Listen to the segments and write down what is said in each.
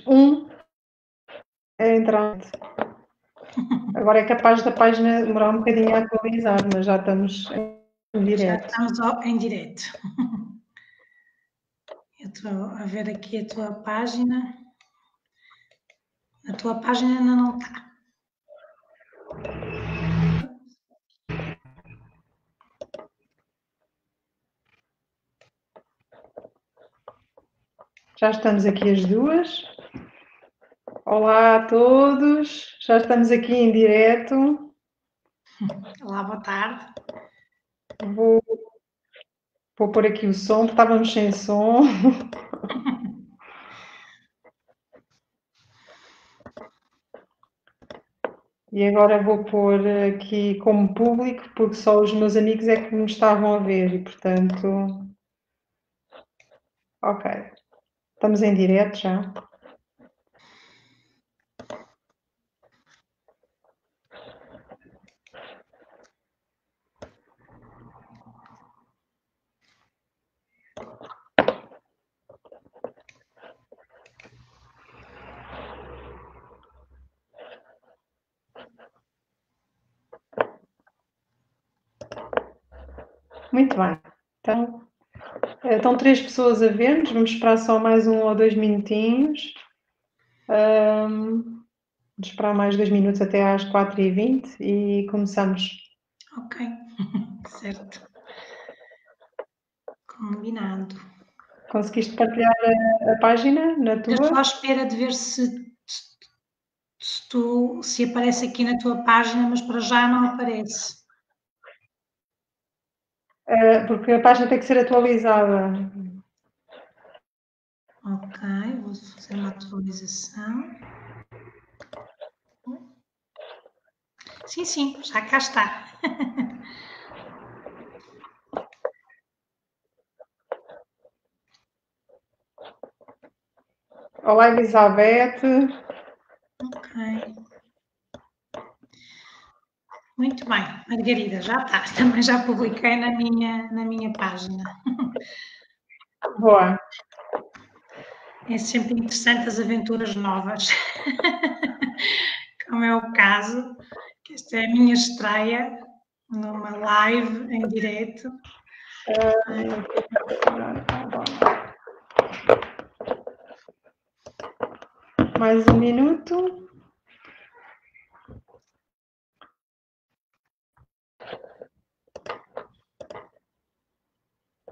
Um a entrar. Agora é capaz da página demorar um bocadinho a atualizar, mas já estamos em direto. Já estamos em direto. Eu estou a ver aqui a tua página. A tua página ainda não está. Já estamos aqui as duas. Olá a todos, já estamos aqui em direto. Olá, boa tarde. Vou pôr aqui o som, porque estávamos sem som. E agora vou pôr aqui como público, porque só os meus amigos é que me estavam a ver e, portanto... Ok, estamos em direto já. Muito bem, então estão 3 pessoas a ver-nos, vamos esperar só mais 1 ou 2 minutinhos. Vamos esperar mais 2 minutos até às 4h20 e começamos. Ok, certo. Combinado. Conseguiste partilhar a página na tua? Eu estou à espera de ver se aparece aqui na tua página, mas para já não aparece. Porque a página tem que ser atualizada. Ok, vou fazer uma atualização. Sim, sim, já cá está. Olá, Elizabeth. Ok. Muito bem, Margarida, já está. Também já publiquei na minha página. Boa. É sempre interessante as aventuras novas. Como é o caso, que esta é a minha estreia numa live em direto. Mais um minuto.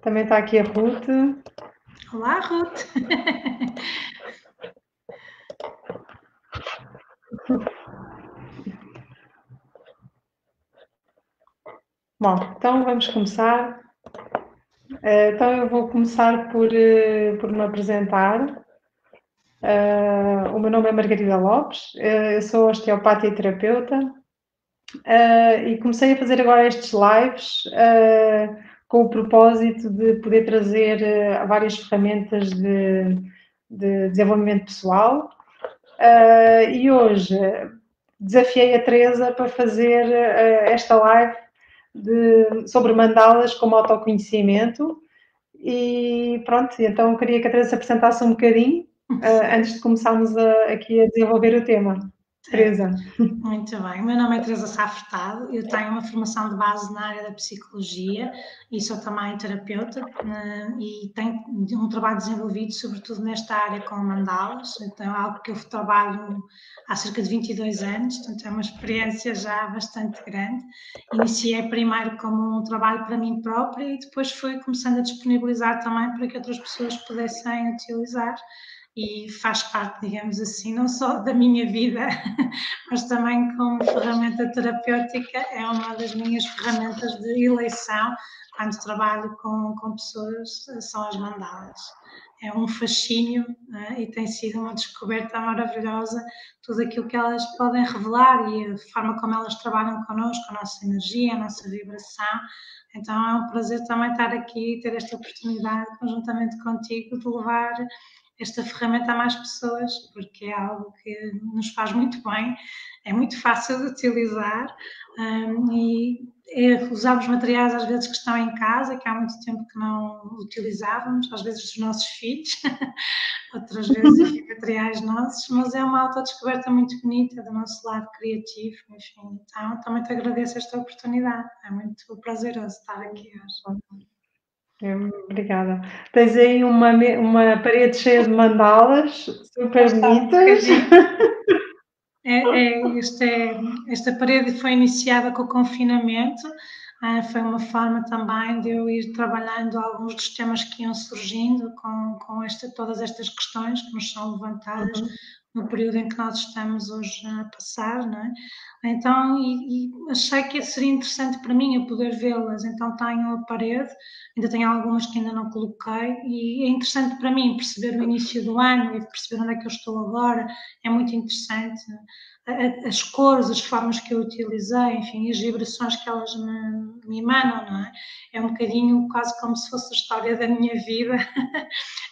Também está aqui a Ruth. Olá, Ruth. Bom, então vamos começar. Então eu vou começar por me apresentar. O meu nome é Margarida Lopes, eu sou osteopata e terapeuta e comecei a fazer agora estes lives com o propósito de poder trazer várias ferramentas de desenvolvimento pessoal e hoje desafiei a Teresa para fazer esta live sobre mandalas como autoconhecimento e pronto, então queria que a Teresa se apresentasse um bocadinho antes de começarmos aqui a desenvolver o tema. Teresa. Muito bem, o meu nome é Teresa Sá Furtado, eu tenho uma formação de base na área da psicologia e sou também terapeuta e tenho um trabalho desenvolvido sobretudo nesta área com mandalas, então é algo que eu trabalho há cerca de 22 anos, portanto é uma experiência já bastante grande. Iniciei primeiro como um trabalho para mim própria e depois fui começando a disponibilizar também para que outras pessoas pudessem utilizar. E faz parte, digamos assim, não só da minha vida, mas também como ferramenta terapêutica, é uma das minhas ferramentas de eleição quando trabalho com pessoas, são as mandalas. É um fascínio, né? E tem sido uma descoberta maravilhosa, tudo aquilo que elas podem revelar e a forma como elas trabalham connosco, a nossa energia, a nossa vibração. Então é um prazer também estar aqui e ter esta oportunidade, conjuntamente contigo, de levar esta ferramenta a mais pessoas, porque é algo que nos faz muito bem, é muito fácil de utilizar e usamos materiais às vezes que estão em casa, que há muito tempo que não utilizávamos, às vezes dos nossos filhos, outras vezes aqui materiais nossos, mas é uma autodescoberta muito bonita do nosso lado criativo, enfim, então também te agradeço esta oportunidade, é muito prazeroso estar aqui hoje. Obrigada. Tens aí uma parede cheia de mandalas, super bonitas. Esta parede foi iniciada com o confinamento, foi uma forma também de eu ir trabalhando alguns dos temas que iam surgindo com todas estas questões que nos são levantadas no período em que nós estamos hoje a passar, não é? Então, achei que seria interessante para mim eu poder vê-las, então tenho a parede, ainda tenho algumas que ainda não coloquei, e é interessante para mim perceber o início do ano e perceber onde é que eu estou agora, é muito interessante. As cores, as formas que eu utilizei, enfim, as vibrações que elas me emanam, não é? É um bocadinho quase como se fosse a história da minha vida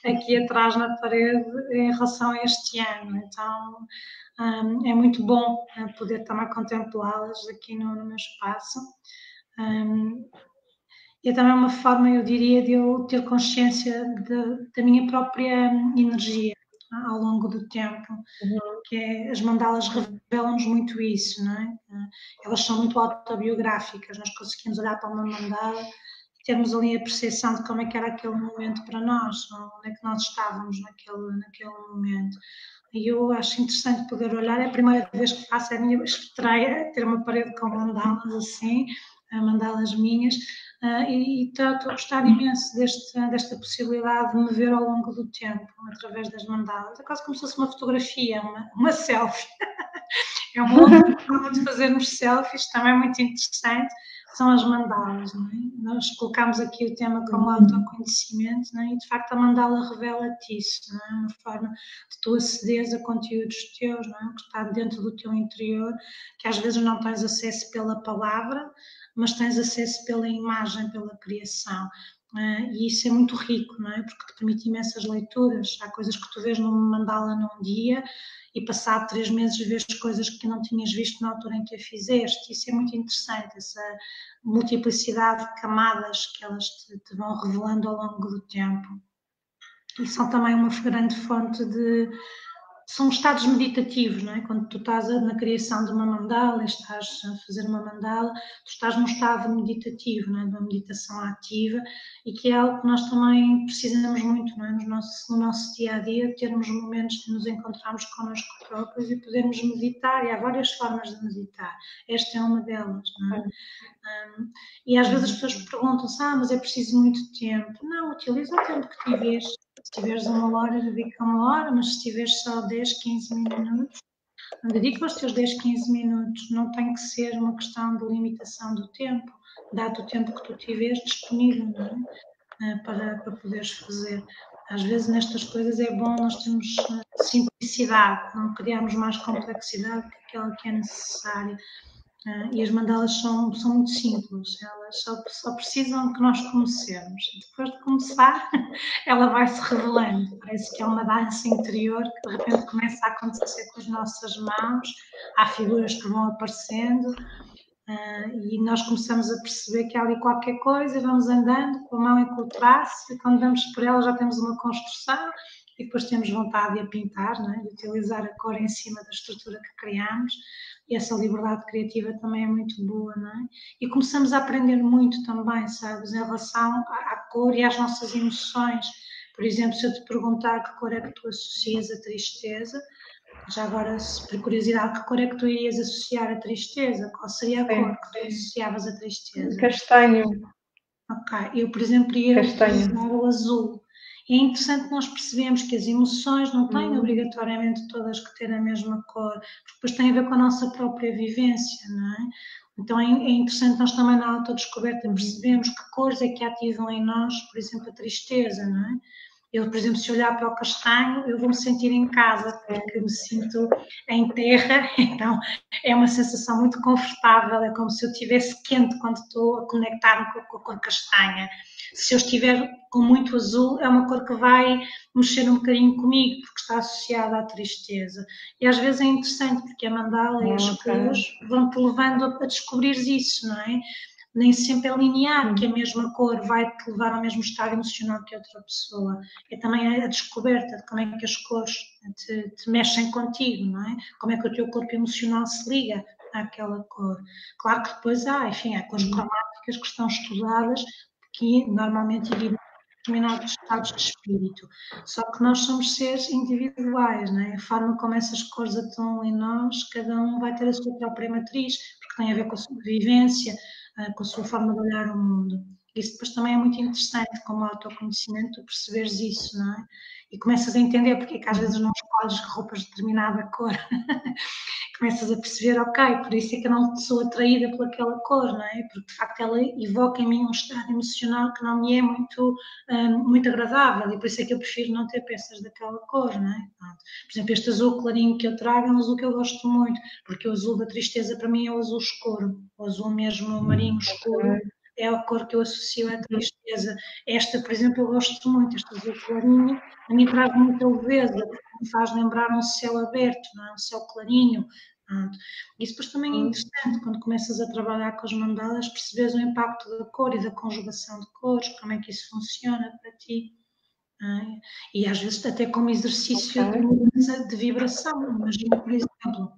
aqui atrás na parede em relação a este ano. Então, é muito bom poder também contemplá-las aqui no meu espaço. E é também uma forma, eu diria, de eu ter consciência da minha própria energia ao longo do tempo, que as mandalas revelam-nos muito isso, não é? Elas são muito autobiográficas, nós conseguimos olhar para uma mandala e termos ali a percepção de como é que era aquele momento para nós, onde é que nós estávamos naquele momento. E eu acho interessante poder olhar, é a primeira vez que faço, é a minha estreia, ter uma parede com mandalas assim, mandalas minhas, e estou a gostar imenso desta possibilidade de me ver ao longo do tempo, através das mandalas. É quase como se fosse uma fotografia, uma selfie. É uma outra forma de fazermos selfies, também muito interessante, são as mandalas, não é? Nós colocamos aqui o tema como autoconhecimento, não é? E de facto a mandala revela-te isso, não é? Uma forma de tu acederes a conteúdos teus, não é? Que está dentro do teu interior, que às vezes não tens acesso pela palavra, mas tens acesso pela imagem, pela criação. E isso é muito rico, não é? Porque te permite imensas leituras. Há coisas que tu vês numa mandala num dia e passado 3 meses vês coisas que não tinhas visto na altura em que a fizeste. Isso é muito interessante, essa multiplicidade de camadas que elas te vão revelando ao longo do tempo. E são também uma grande fonte de... São estados meditativos, não é? Quando tu estás na criação de uma mandala, estás a fazer uma mandala, tu estás num estado meditativo, não é? De uma meditação ativa, e que é algo que nós também precisamos muito, não é? No nosso dia a dia, termos momentos de nos encontrarmos connosco próprios e podermos meditar, e há várias formas de meditar, esta é uma delas, não é? E às vezes as pessoas perguntam-se, mas é preciso muito tempo. Não, utiliza o tempo que tiveres. Se tiveres 1 hora, dedica 1 hora, mas se tiveres só 10, 15 minutos, dedica os teus 10, 15 minutos. Não tem que ser uma questão de limitação do tempo. Dá-te o tempo que tu tiveres disponível, não é? Para poderes fazer. Às vezes nestas coisas é bom nós termos simplicidade, não criarmos mais complexidade que aquela que é necessária. E as mandalas são muito simples, elas só precisam que nós comecemos. Depois de começar, ela vai se revelando. Parece que é uma dança interior que de repente começa a acontecer com as nossas mãos, há figuras que vão aparecendo e nós começamos a perceber que há ali qualquer coisa, vamos andando com a mão e com o traço, e quando damos por ela já temos uma construção e depois temos vontade de a pintar, não é? De utilizar a cor em cima da estrutura que criamos. E essa liberdade criativa também é muito boa, não é? E começamos a aprender muito também, sabes, em relação à cor e às nossas emoções. Por exemplo, se eu te perguntar que cor é que tu associas a tristeza, já agora, por curiosidade, que cor é que tu irias associar a tristeza? Qual seria a cor que tu associavas a tristeza? Castanho. Ok, eu, por exemplo, ia utilizar o azul. E é interessante nós percebemos que as emoções não têm obrigatoriamente todas que ter a mesma cor, porque depois tem a ver com a nossa própria vivência, não é? Então é interessante nós também na autodescoberta percebemos que cores é que ativam em nós, por exemplo, a tristeza, não é? Eu, por exemplo, se olhar para o castanho, eu vou me sentir em casa, porque me sinto em terra, então é uma sensação muito confortável, é como se eu estivesse quente quando estou a conectar-me com a cor castanha. Se eu estiver com muito azul, é uma cor que vai mexer um bocadinho comigo, porque está associada à tristeza. E às vezes é interessante, porque a mandala e as cores vão-te levando a descobrir isso, não é? Nem sempre é linear, que a mesma cor vai-te levar ao mesmo estado emocional que outra pessoa. É também a descoberta de como é que as cores te mexem contigo, não é? Como é que o teu corpo emocional se liga àquela cor. Claro que depois enfim, há cores cromáticas que estão estudadas, que normalmente evitam determinados estados de espírito. Só que nós somos seres individuais, não é? A forma como essas cores atuam em nós, cada um vai ter a sua própria matriz, porque tem a ver com a sua vivência, com a sua forma de olhar o mundo. Isso depois também é muito interessante, como autoconhecimento, tu perceberes isso, não é? E começas a entender porque é que às vezes não escolhes roupas de determinada cor. Começas a perceber, ok, por isso é que eu não sou atraída por aquela cor, não é? Porque de facto ela evoca em mim um estado emocional que não me é muito agradável e por isso é que eu prefiro não ter peças daquela cor, não é? Por exemplo, este azul clarinho que eu trago é um azul que eu gosto muito, porque o azul da tristeza para mim é o azul escuro, o azul mesmo marinho escuro. É a cor que eu associo à tristeza. Esta, por exemplo, eu gosto muito, este azul clarinho, a mim traz muita leveza, porque me faz lembrar um céu aberto, não é? Um céu clarinho. Isso depois também é interessante, quando começas a trabalhar com as mandalas, percebes o impacto da cor e da conjugação de cores, como é que isso funciona para ti. E às vezes até como exercício de mudança de vibração. Imagina, por exemplo,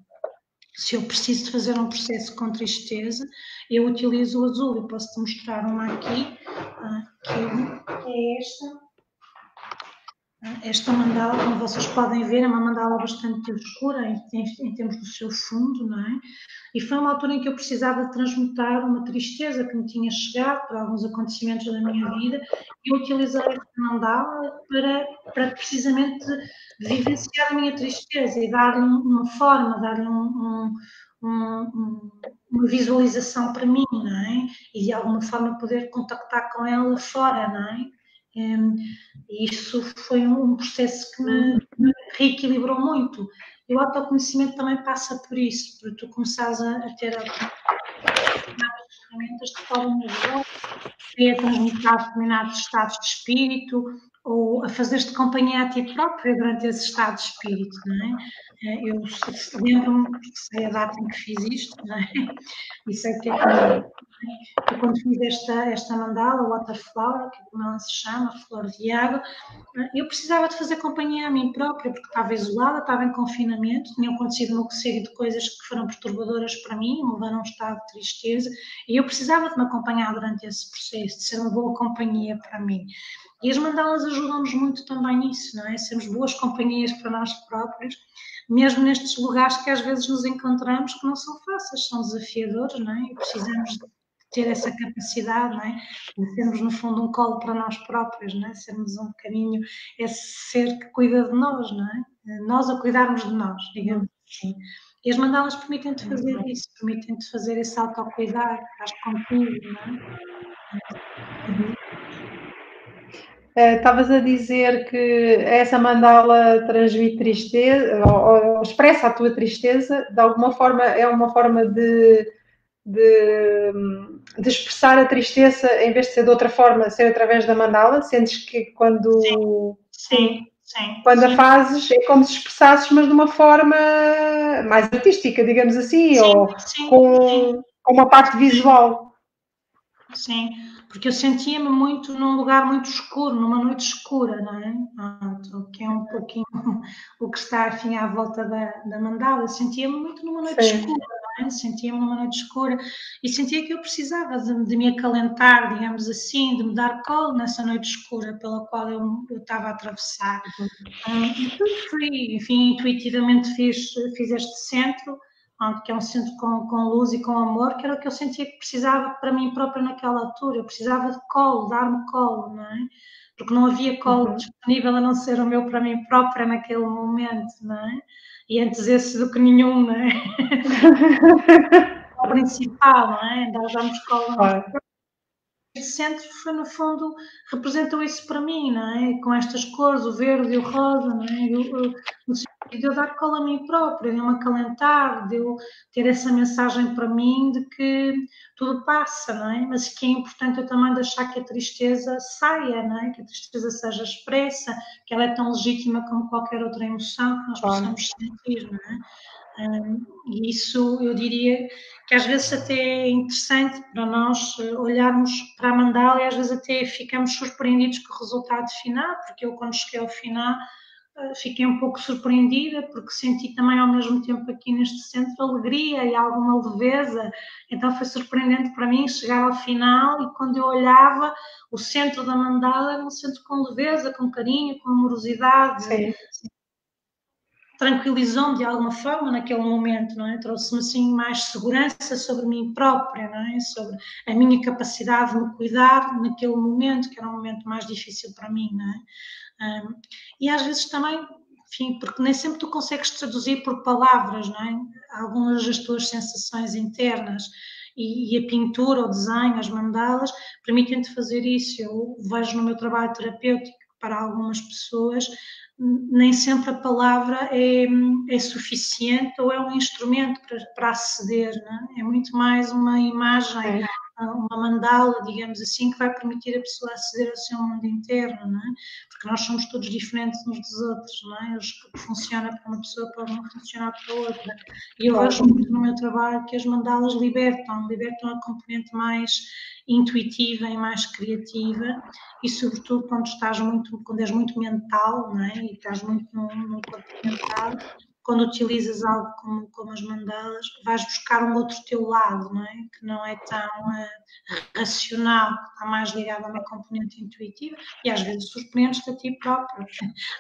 se eu preciso de fazer um processo com tristeza, eu utilizo o azul. Eu posso-te mostrar uma aqui, que é esta. Esta mandala, como vocês podem ver, é uma mandala bastante escura em termos do seu fundo, não é? E foi uma altura em que eu precisava de transmutar uma tristeza que me tinha chegado por alguns acontecimentos da minha vida e eu utilizei esta mandala para precisamente vivenciar a minha tristeza e dar-lhe uma forma, dar-lhe uma visualização para mim, não é? E de alguma forma poder contactar com ela fora, não é? E isso foi um processo que me reequilibrou muito. E o autoconhecimento também passa por isso, para tu começares a ter ferramentas que podem ajudar a transmutar determinados estados de espírito ou a fazeres-te companhia a ti própria durante esse estado de espírito, não é? Eu lembro-me, porque sei a data em que fiz isto, não é? E sei o que é que eu, quando fiz esta mandala, Waterflower, que é como ela se chama, flor de água, eu precisava de fazer companhia a mim própria, porque estava isolada, estava em confinamento, tinham acontecido uma série de coisas que foram perturbadoras para mim, me levaram a um estado de tristeza, e eu precisava de me acompanhar durante esse processo, de ser uma boa companhia para mim. E as mandalas ajudam-nos muito também nisso, não é? Sermos boas companhias para nós próprios, mesmo nestes lugares que às vezes nos encontramos que não são fáceis, são desafiadores, não é? E precisamos ter essa capacidade, não é? De sermos, no fundo, um colo para nós próprios, não é? Sermos um bocadinho esse ser que cuida de nós, não é? Nós a cuidarmos de nós, digamos assim. E as mandalas permitem-te fazer isso, permitem-te fazer esse autocuidar, estás contigo, não é? Estavas a dizer que essa mandala transmite tristeza, ou expressa a tua tristeza, de alguma forma é uma forma de expressar a tristeza, em vez de ser de outra forma, ser através da mandala? Sentes que quando a fazes é como se expressasses, mas de uma forma mais artística, digamos assim, ou com uma parte visual? Sim, porque eu sentia-me muito num lugar muito escuro, numa noite escura, não é? Que é um pouquinho o que está, enfim, à volta da mandala. Sentia-me muito numa noite escura, não é? Sentia-me numa noite escura e sentia que eu precisava de me acalentar, digamos assim, de me dar colo nessa noite escura pela qual eu estava a atravessar. Então fui, enfim, intuitivamente fiz este centro, que é um centro com luz e com amor, que era o que eu sentia que precisava para mim própria naquela altura. Eu precisava de colo, dar-me colo, não é? Porque não havia colo disponível a não ser o meu para mim própria naquele momento, não é? E antes esse do que nenhum, não é? O principal, não é? Nós damos colo a nós. Este centro foi, no fundo, representou isso para mim, não é? Com estas cores, o verde e o rosa, não é? de eu dar cola a mim própria, de eu me acalentar, de eu ter essa mensagem para mim de que tudo passa, não é? Mas que é importante eu também deixar que a tristeza saia, não é? Que a tristeza seja expressa, que ela é tão legítima como qualquer outra emoção que nós possamos sentir, não é? E isso eu diria que às vezes até é interessante para nós olharmos para a mandala e às vezes até ficamos surpreendidos com o resultado final, porque eu quando cheguei ao final fiquei um pouco surpreendida porque senti também ao mesmo tempo aqui neste centro alegria e alguma leveza, então foi surpreendente para mim chegar ao final e quando eu olhava o centro da mandala era um centro com leveza, com carinho, com amorosidade. Sim. Tranquilizou-me de alguma forma naquele momento, não é? Trouxe-me assim mais segurança sobre mim própria, não é? Sobre a minha capacidade de me cuidar naquele momento, que era um momento mais difícil para mim, não é? E às vezes também, enfim, porque nem sempre tu consegues traduzir por palavras, não é? Algumas das tuas sensações internas e a pintura, o desenho, as mandalas, permitem-te fazer isso. Eu vejo no meu trabalho terapêutico para algumas pessoas nem sempre a palavra é suficiente ou é um instrumento para aceder, não é? É muito mais uma imagem, uma mandala, digamos assim, que vai permitir a pessoa aceder ao seu mundo interno, não é? Porque nós somos todos diferentes uns dos outros, não é? O que funciona para uma pessoa pode não funcionar para outra. E eu vejo muito no meu trabalho que as mandalas libertam a componente mais intuitiva e mais criativa e sobretudo quando és muito mental, não é? E estás muito no corpo mental, quando utilizas algo como as mandalas, vais buscar um outro teu lado, não é? Que não é tão racional, que está mais ligado a uma componente intuitiva e às vezes surpreendes-te a ti próprio.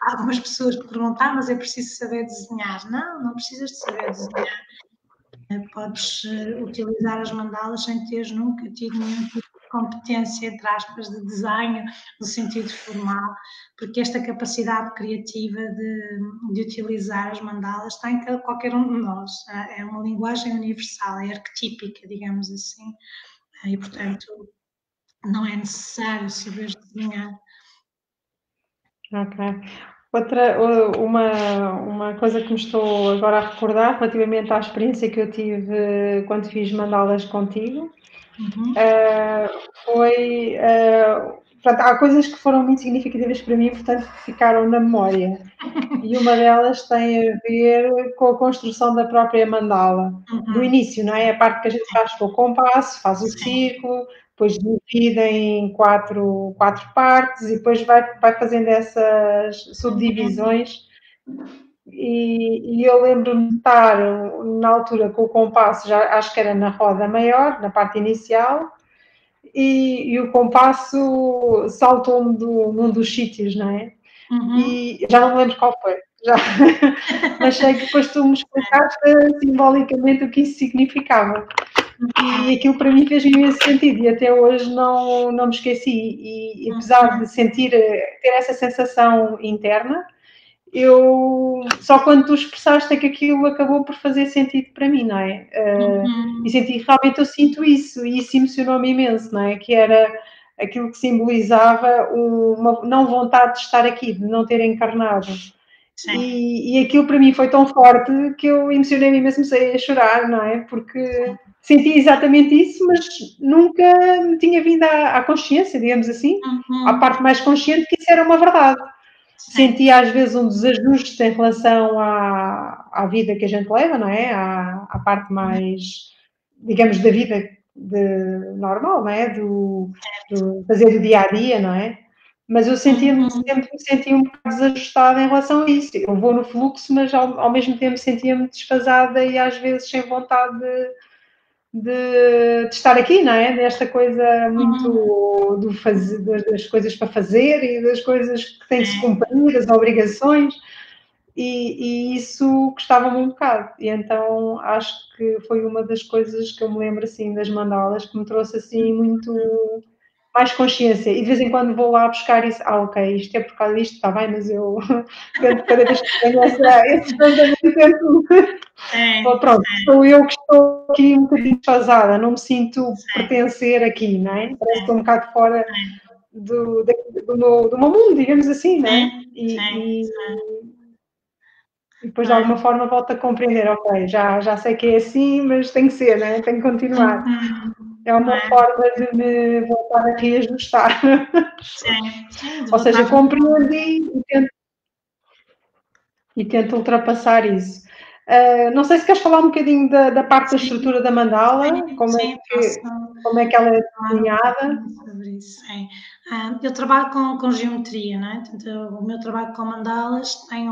Há algumas pessoas que perguntam, mas é preciso saber desenhar. Não, não precisas de saber desenhar. Podes utilizar as mandalas sem teres nunca tido nenhum tipo de competência, entre aspas, de desenho, no sentido formal, porque esta capacidade criativa de utilizar as mandalas está em qualquer um de nós. É uma linguagem universal, é arquetípica, digamos assim, e portanto não é necessário saber desenhar. Ok. Uma coisa que me estou agora a recordar, relativamente à experiência que eu tive quando fiz mandalas contigo, foi. Portanto, há coisas que foram muito significativas para mim, portanto, que ficaram na memória. E uma delas tem a ver com a construção da própria mandala, do início, não é? A parte que a gente faz com o compasso, faz o círculo, depois divide em quatro partes e depois vai fazendo essas subdivisões. E eu lembro-me de estar na altura com o compasso, já acho que era na roda maior, na parte inicial, e o compasso saltou-me num dos sítios, não é? E já não me lembro qual foi. Já. Mas sei que depois tu me explicaste simbolicamente o que isso significava. E aquilo para mim fez imenso sentido e até hoje não me esqueci. E apesar de ter essa sensação interna, eu só quando tu expressaste é que aquilo acabou por fazer sentido para mim, não é? E realmente eu sinto isso e isso emocionou-me imenso, não é? Que era aquilo que simbolizava uma não vontade de estar aqui, de não ter encarnado. E aquilo para mim foi tão forte que eu emocionei-me e mesmo comecei a chorar, não é? Porque senti exatamente isso, mas nunca me tinha vindo à consciência, digamos assim, à parte mais consciente que isso era uma verdade. Sentia às vezes um desajustes em relação à vida que a gente leva, não é? À parte mais, digamos, da vida normal, não é? Do fazer o dia a dia, não é? Mas eu sempre me sentia um bocado desajustada em relação a isso. Eu vou no fluxo, mas ao mesmo tempo sentia-me desfasada e às vezes sem vontade de estar aqui, não é? Desta coisa muito das coisas para fazer e das coisas que têm que se cumprir, das obrigações, e isso gostava-me um bocado. E então acho que foi uma das coisas que eu me lembro assim das mandalas que me trouxe assim muito mais consciência. E de vez em quando vou lá buscar isso. Ok, isto é por causa disto, está bem, mas eu tento cada vez que tenho esse pensamento, pronto, sou eu que estou aqui um bocadinho desfasada, não me sinto pertencer aqui, não é? Parece que estou um bocado fora do meu mundo, digamos assim, não é? E depois de alguma forma volto a compreender, ok, já sei que é assim, mas tem que ser, né? Tem que continuar. É uma forma de me voltar a reajustar. Sim, de Ou seja, voltar. compreendi e tento ultrapassar isso. Não sei se queres falar um bocadinho da parte da estrutura da mandala, Sim, posso como é que ela é falar um desenhada. pouquinho sobre isso. Sim. Eu trabalho com geometria, não é? Portanto, o meu trabalho com mandalas tem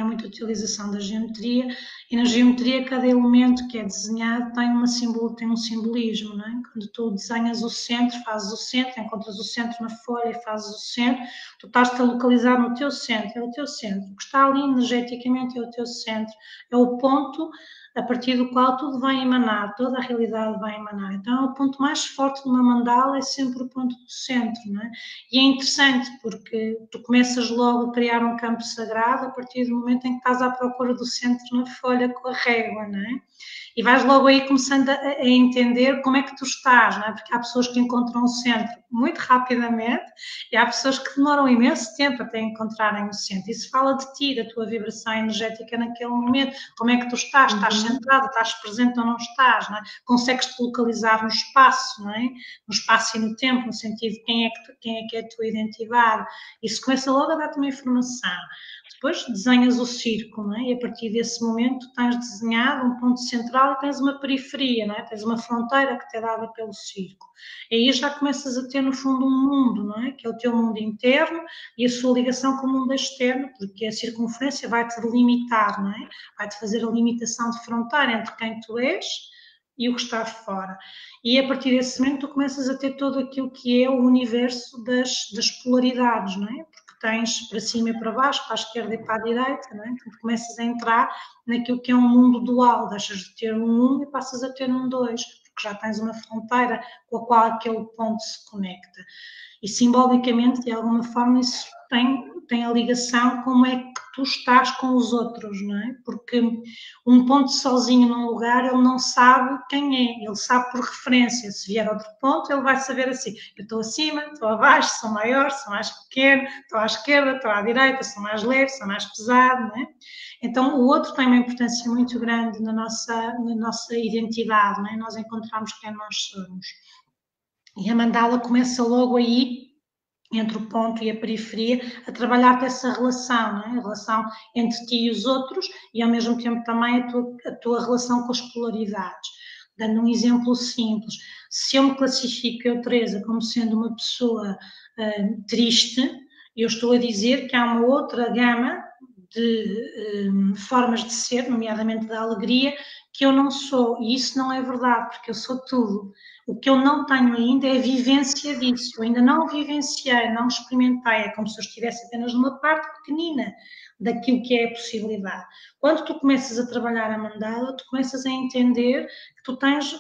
muita utilização da geometria, e na geometria cada elemento que é desenhado tem um simbolismo, não é? Quando tu desenhas o centro, fazes o centro, encontras o centro na folha e fazes o centro, tu estás-te a localizar no teu centro, é o teu centro. O que está ali energeticamente é o teu centro, é o ponto a partir do qual tudo vai emanar, toda a realidade vai emanar. Então, o ponto mais forte de uma mandala é sempre o ponto do centro, não é? E é interessante porque tu começas logo a criar um campo sagrado a partir do momento em que estás à procura do centro na folha com a régua, não é? E vais logo aí começando a entender como é que tu estás, não é? Porque há pessoas que encontram o centro muito rapidamente e há pessoas que demoram imenso tempo até encontrarem o centro. Isso fala de ti, da tua vibração energética naquele momento, como é que tu estás, estás centrado, estás presente ou não estás, não é? Consegues-te localizar no espaço, não é? No espaço e no tempo, no sentido de quem é que é a tua identidade. Isso começa logo a dar-te uma informação. Depois desenhas o círculo, não é? E a partir desse momento tens desenhado um ponto central e tens uma periferia, não é? Tens uma fronteira que te é dada pelo círculo. E aí já começas a ter, no fundo, um mundo, não é? Que é o teu mundo interno e a sua ligação com o mundo externo, porque a circunferência vai-te delimitar, não é? Vai-te fazer a limitação de fronteira entre quem tu és e o que está fora. E a partir desse momento tu começas a ter todo aquilo que é o universo das polaridades, não é? Porque tens para cima e para baixo, para a esquerda e para a direita, não é? Então começas a entrar naquilo que é um mundo dual, deixas de ter um 1 e passas a ter um 2, porque já tens uma fronteira com a qual aquele ponto se conecta. E simbolicamente, de alguma forma, isso tem a ligação como é que tu estás com os outros, não é? Porque um ponto sozinho num lugar, ele não sabe quem é, ele sabe por referência. Se vier outro ponto, ele vai saber assim, eu estou acima, estou abaixo, sou maior, sou mais pequeno, estou à esquerda, estou à direita, sou mais leve, sou mais pesado, não é? Então, o outro tem uma importância muito grande na nossa identidade, não é? Nós encontramos quem nós somos. E a mandala começa logo aí, entre o ponto e a periferia, a trabalhar essa relação, não é? A relação entre ti e os outros e, ao mesmo tempo, também a tua relação com as polaridades. Dando um exemplo simples, se eu me classifico, eu, Teresa, como sendo uma pessoa triste, eu estou a dizer que há uma outra gama de formas de ser, nomeadamente da alegria, que eu não sou. E isso não é verdade, porque eu sou tudo. O que eu não tenho ainda é a vivência disso. Eu ainda não vivenciei, não experimentei. É como se eu estivesse apenas numa parte pequenina daquilo que é a possibilidade. Quando tu começas a trabalhar a mandala, tu começas a entender que tu tens,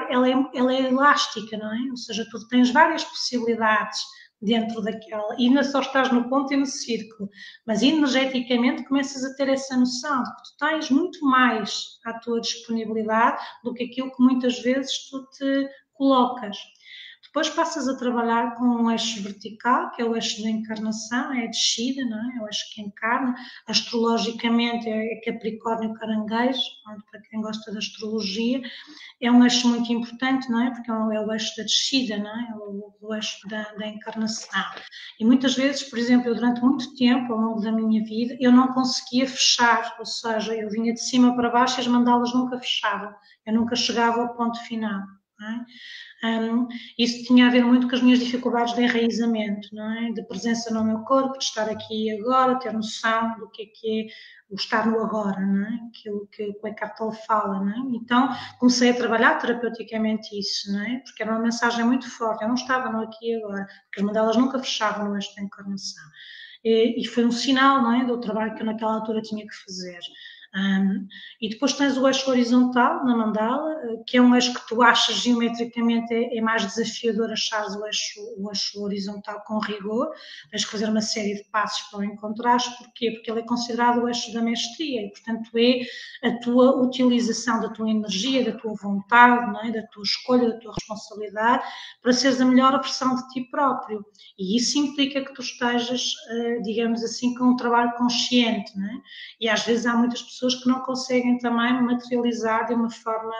ela é elástica, não é? Ou seja, tu tens várias possibilidades dentro daquela, e ainda só estás no ponto e no círculo, mas energeticamente começas a ter essa noção de que tu tens muito mais à tua disponibilidade do que aquilo que muitas vezes tu te colocas. Depois passas a trabalhar com um eixo vertical, que é o eixo da encarnação, é a descida, não é? É o eixo que encarna. Astrologicamente é Capricórnio Caranguejo, para quem gosta da astrologia, é um eixo muito importante, não é? Porque é o eixo da descida, não é? O eixo da encarnação. E muitas vezes, por exemplo, eu durante muito tempo, ao longo da minha vida, eu não conseguia fechar, ou seja, eu vinha de cima para baixo e as mandalas nunca fechavam, eu nunca chegava ao ponto final. Não é? Isso tinha a ver muito com as minhas dificuldades de enraizamento, não é? De presença no meu corpo, de estar aqui e agora, ter noção do que é o estar no agora, não é? Aquilo que o Eckhart Tolle fala, não é? Então comecei a trabalhar terapeuticamente isso, não é? Porque era uma mensagem muito forte, eu não estava no aqui e agora, porque as mandalas nunca fechavam no eixo da encarnação. E foi um sinal, não é? Do trabalho que eu naquela altura tinha que fazer. E depois tens o eixo horizontal na mandala, que é um eixo que tu achas geometricamente é mais desafiador achares o eixo horizontal com rigor. Tens que fazer uma série de passos para o encontrares. Porquê? Porque ele é considerado o eixo da mestria e, portanto, é a tua utilização da tua energia, da tua vontade, não é? Da tua escolha, da tua responsabilidade, para seres a melhor versão de ti próprio. E isso implica que tu estejas, digamos assim, com um trabalho consciente, não é? E às vezes há muitas pessoas que não conseguem também materializar de uma forma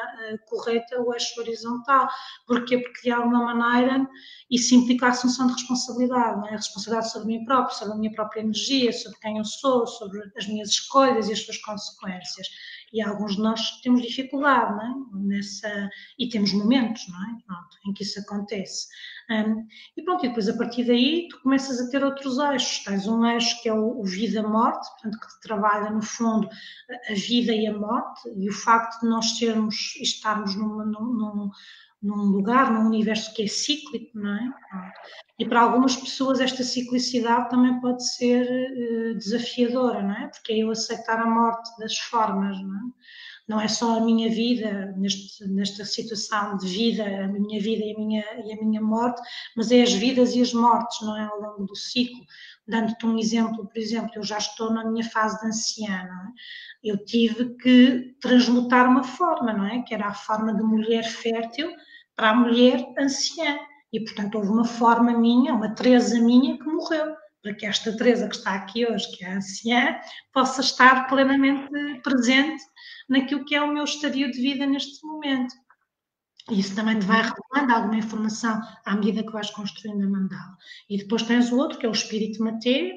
correta o eixo horizontal. Porquê? Porque de alguma maneira isso implica a assunção de responsabilidade, não é? A responsabilidade sobre mim próprio, sobre a minha própria energia, sobre quem eu sou, sobre as minhas escolhas e as suas consequências. E alguns de nós temos dificuldade, não é? E temos momentos, não é? Pronto, em que isso acontece. E pronto, e depois a partir daí tu começas a ter outros eixos. Tens um eixo que é o vida-morte, portanto que trabalha no fundo a vida e a morte, e o facto de nós termos e estarmos num lugar, num universo que é cíclico, não é? E para algumas pessoas esta ciclicidade também pode ser desafiadora, não é? Porque é eu aceitar a morte das formas, não é? Não é só a minha vida, nesta situação de vida, a minha vida e a minha morte, mas é as vidas e as mortes, não é? Ao longo do ciclo. Dando-te um exemplo, por exemplo, eu já estou na minha fase de anciã, não é? Eu tive que transmutar uma forma, não é? Que era a forma de mulher fértil para a mulher anciã. E, portanto, houve uma forma minha, uma Teresa minha, que morreu, para que esta Teresa que está aqui hoje, que é a anciã, possa estar plenamente presente naquilo que é o meu estadio de vida neste momento. E isso também te vai revelando alguma informação à medida que vais construindo a mandala. E depois tens o outro, que é o espírito matéria,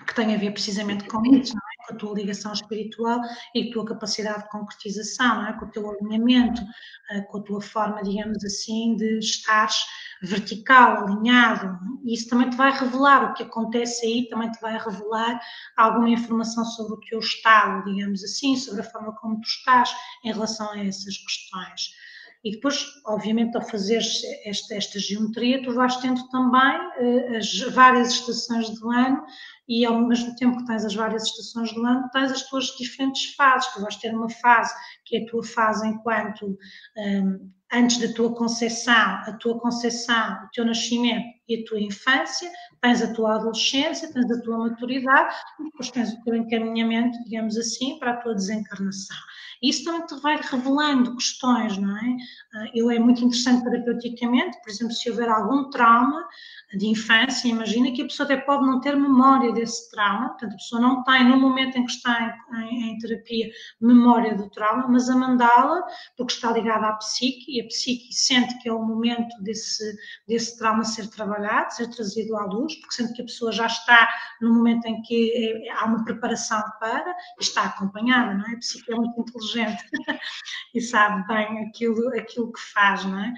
que tem a ver precisamente com isso, não é? Com a tua ligação espiritual e a tua capacidade de concretização, não é? Com o teu alinhamento, com a tua forma, digamos assim, de estares vertical, alinhado. Não é? E isso também te vai revelar o que acontece aí, também te vai revelar alguma informação sobre o teu estado, digamos assim, sobre a forma como tu estás em relação a essas questões. E depois, obviamente, ao fazeres esta geometria, tu vais tendo também as várias estações do ano e ao mesmo tempo que tens as várias estações do ano, tens as tuas diferentes fases. Tu vais ter uma fase que é a tua fase enquanto antes da tua concepção, o teu nascimento e a tua infância, tens a tua adolescência, tens a tua maturidade e depois tens o teu encaminhamento, digamos assim, para a tua desencarnação. Isso também te vai revelando questões, não é? É muito interessante terapeuticamente, por exemplo, se houver algum trauma de infância, imagina que a pessoa até pode não ter memória desse trauma, portanto a pessoa não tem, no momento em que está em terapia, memória do trauma, mas a mandala, porque está ligada à psique, e a psique sente que é o momento desse trauma ser trabalhado, ser trazido à luz, porque sente que a pessoa já está no momento em que há uma preparação para, e está acompanhada, não é? A psique é muito inteligente e sabe bem aquilo que faz, não é?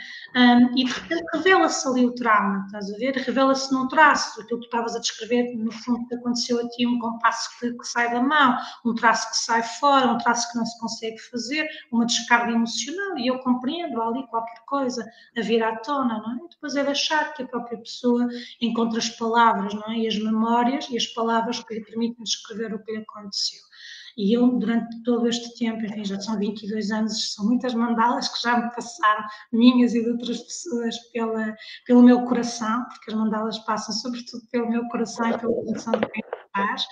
E de repente revela-se ali o trauma, estás a ver? Revela-se num traço, aquilo que tu estavas a descrever, no fundo, que aconteceu a ti, um compasso que sai da mão, um traço que sai fora, um traço que não se consegue fazer, uma descarga emocional, e eu compreendo, há ali qualquer coisa a vir à tona, não é? E depois é deixar que a própria pessoa encontre as palavras, não é? E as memórias e as palavras que lhe permitem descrever o que lhe aconteceu. E eu, durante todo este tempo, enfim, já são 22 anos, são muitas mandalas que já me passaram, minhas e de outras pessoas, pelo meu coração, porque as mandalas passam sobretudo pelo meu coração e pelo coração de quem faz.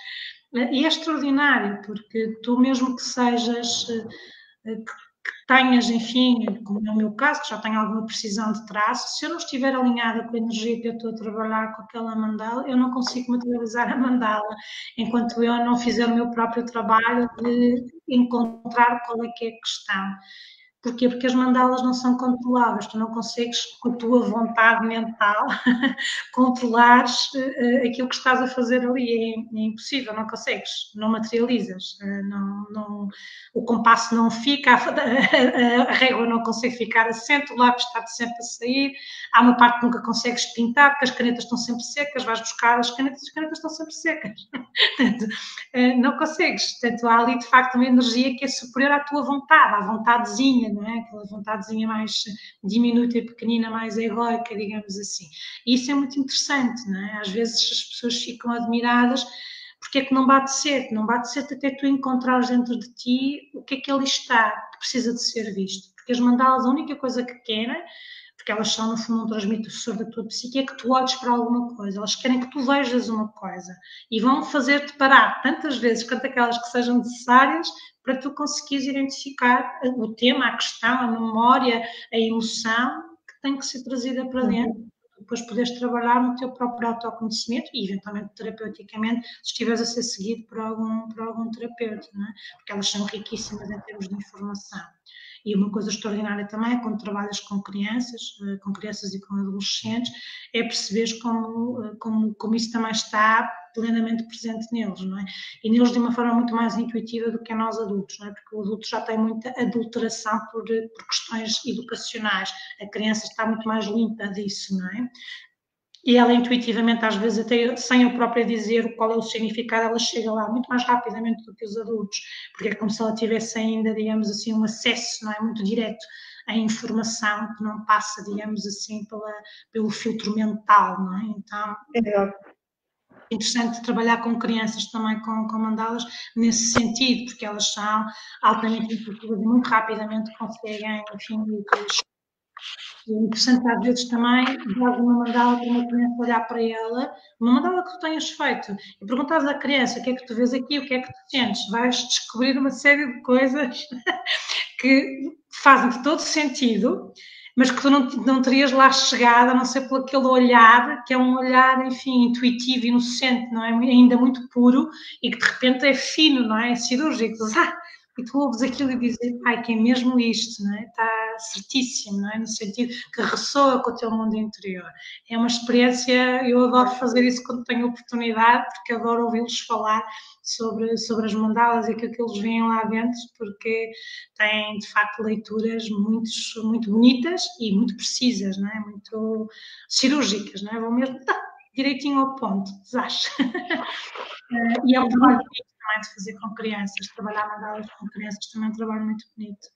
E é extraordinário, porque tu mesmo que sejas, que tenhas, enfim, como é o meu caso, que já tenho alguma precisão de traço, se eu não estiver alinhada com a energia que eu estou a trabalhar com aquela mandala, eu não consigo materializar a mandala, enquanto eu não fizer o meu próprio trabalho de encontrar qual é que é a questão. Porquê? Porque as mandalas não são controláveis, tu não consegues, com a tua vontade mental, controlares aquilo que estás a fazer ali, é impossível, não consegues, não materializas, o compasso não fica, a régua não consegue ficar assente, o lápis está sempre a sair, há uma parte que nunca consegues pintar, porque as canetas estão sempre secas, vais buscar as canetas estão sempre secas. Portanto, não consegues. Portanto, há ali de facto uma energia que é superior à tua vontade, à vontadezinha, não é? Aquela vontadezinha mais diminuta e pequenina, mais egoica, digamos assim. E isso é muito interessante, não é? Às vezes as pessoas ficam admiradas porque é que não bate certo? Não bate certo até tu encontrares dentro de ti o que é que ali está, que precisa de ser visto. Porque as mandalas, a única coisa que querem, porque elas são, no fundo, um transmissor da tua psique, é que tu olhes para alguma coisa. Elas querem que tu vejas uma coisa e vão fazer-te parar tantas vezes quanto aquelas que sejam necessárias para tu conseguires identificar o tema, a questão, a memória, a emoção que tem que ser trazida para dentro. Depois poderes trabalhar no teu próprio autoconhecimento e, eventualmente, terapeuticamente, se estiveres a ser seguido por algum terapeuta, não é? Porque elas são riquíssimas em termos de informação. E uma coisa extraordinária também, quando trabalhas com crianças e com adolescentes, é perceberes como isso também está plenamente presente neles, não é? E neles de uma forma muito mais intuitiva do que a nós adultos, não é? Porque o adulto já tem muita adulteração por questões educacionais, a criança está muito mais limpa disso, não é? E ela intuitivamente, às vezes, até sem eu própria dizer qual é o significado, ela chega lá muito mais rapidamente do que os adultos, porque é como se ela tivesse ainda, digamos assim, um acesso, não é, muito direto à informação que não passa, digamos assim, pelo filtro mental, não é? Então, é interessante trabalhar com crianças também com mandalas nesse sentido, porque elas são altamente intuitivas e muito rapidamente conseguem, enfim, é interessante às vezes também dar uma mandala para uma criança olhar para ela, uma mandala que tu tenhas feito, e perguntares à criança o que é que tu vês aqui, o que é que tu sentes, vais descobrir uma série de coisas que fazem todo sentido, mas que tu não terias lá chegado, a não ser por aquele olhar, que é um olhar, enfim, intuitivo, inocente, não é? Ainda muito puro, e que de repente é fino, não é? É cirúrgico. E tu ouves aquilo e dizes, ai, que é mesmo isto, não é? Está certíssimo, não é? No sentido que ressoa com o teu mundo interior. É uma experiência, eu adoro fazer isso quando tenho oportunidade, porque adoro ouvi-los falar sobre as mandalas e aquilo que eles veem lá dentro, porque têm, de facto, leituras muito bonitas e muito precisas, não é? Muito cirúrgicas, não é? Vão mesmo direitinho ao ponto, desacho. E é um trabalho bonito também de fazer com crianças, trabalhar mandalas com crianças também é um trabalho muito bonito.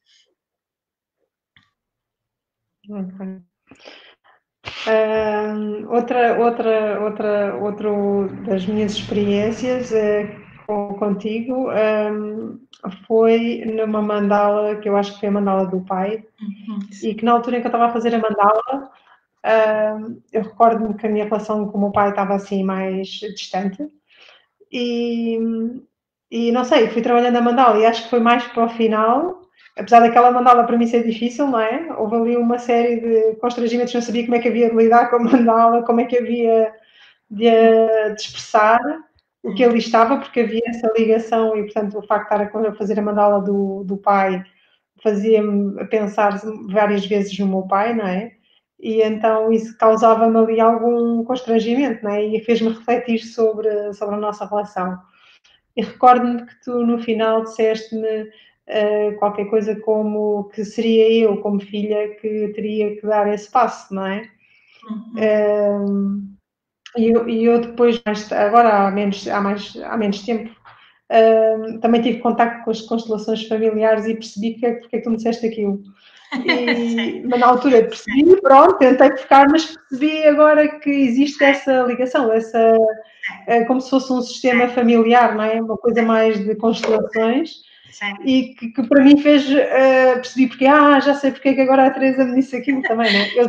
Outro das minhas experiências contigo foi numa mandala que eu acho que foi a mandala do pai, e que na altura em que eu estava a fazer a mandala, eu recordo-me que a minha relação com o meu pai estava assim mais distante, e não sei, fui trabalhando a mandala e acho que foi mais para o final, apesar daquela mandala para mim ser difícil, não é? Houve ali uma série de constrangimentos, não sabia como é que havia de lidar com a mandala, como é que havia de expressar o que ali estava, porque havia essa ligação e, portanto, o facto de estar a fazer a mandala do pai fazia-me pensar várias vezes no meu pai, não é? E então isso causava-me ali algum constrangimento, não é? E fez-me refletir sobre a nossa relação. E recordo-me que tu, no final, disseste-me qualquer coisa como que seria eu, como filha, que teria que dar esse passo, não é? E eu depois, agora há menos tempo, também tive contacto com as constelações familiares e percebi porque é que tu me disseste aquilo. Mas na altura percebi, pronto, tentei focar, mas percebi agora que existe essa ligação, como se fosse um sistema familiar, não é? Uma coisa mais de constelações. E que para mim fez percebi porque, já sei porque é que agora a Teresa me disse aquilo também, né? Eu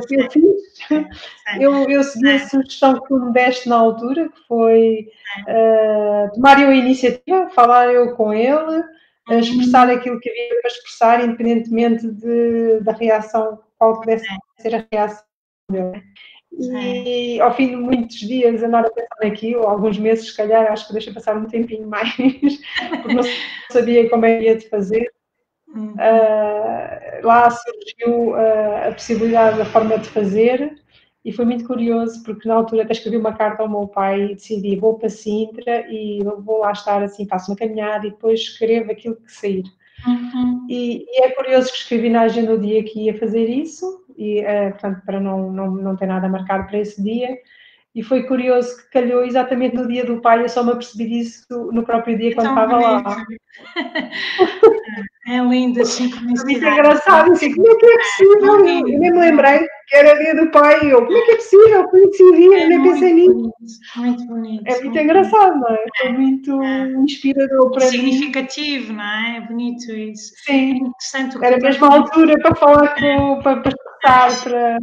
segui a sugestão que tu me deste na altura, que foi tomar eu a iniciativa, falar eu com ele, expressar aquilo que havia para expressar, independentemente da reação, qual pudesse ser a reação dele. E ao fim de muitos dias andar a pensar naquilo, alguns meses, se calhar, acho que deixei passar um tempinho mais, porque não sabia como é que ia de fazer. Lá surgiu a possibilidade da forma de fazer e foi muito curioso, porque na altura até escrevi uma carta ao meu pai e decidi, vou para Sintra e vou lá estar assim, faço uma caminhada e depois escrevo aquilo que sair. E é curioso que escrevi na agenda o dia que ia fazer isso, e portanto, para não ter nada marcado para esse dia, e foi curioso que calhou exatamente no dia do pai, eu só me apercebi disso no próprio dia quando estava lá. É lindo, assim, como isso é engraçado, assim, como é que é possível? Eu nem me lembrei. que era dia do pai, e eu, como é que é possível? Foi esse dia, nem pensei nisso. Muito bonito. É muito engraçado, não é? Foi muito inspirador para mim. Significativo, não é? É bonito isso. Sim, é interessante era mesmo a altura para falar para expressar, para...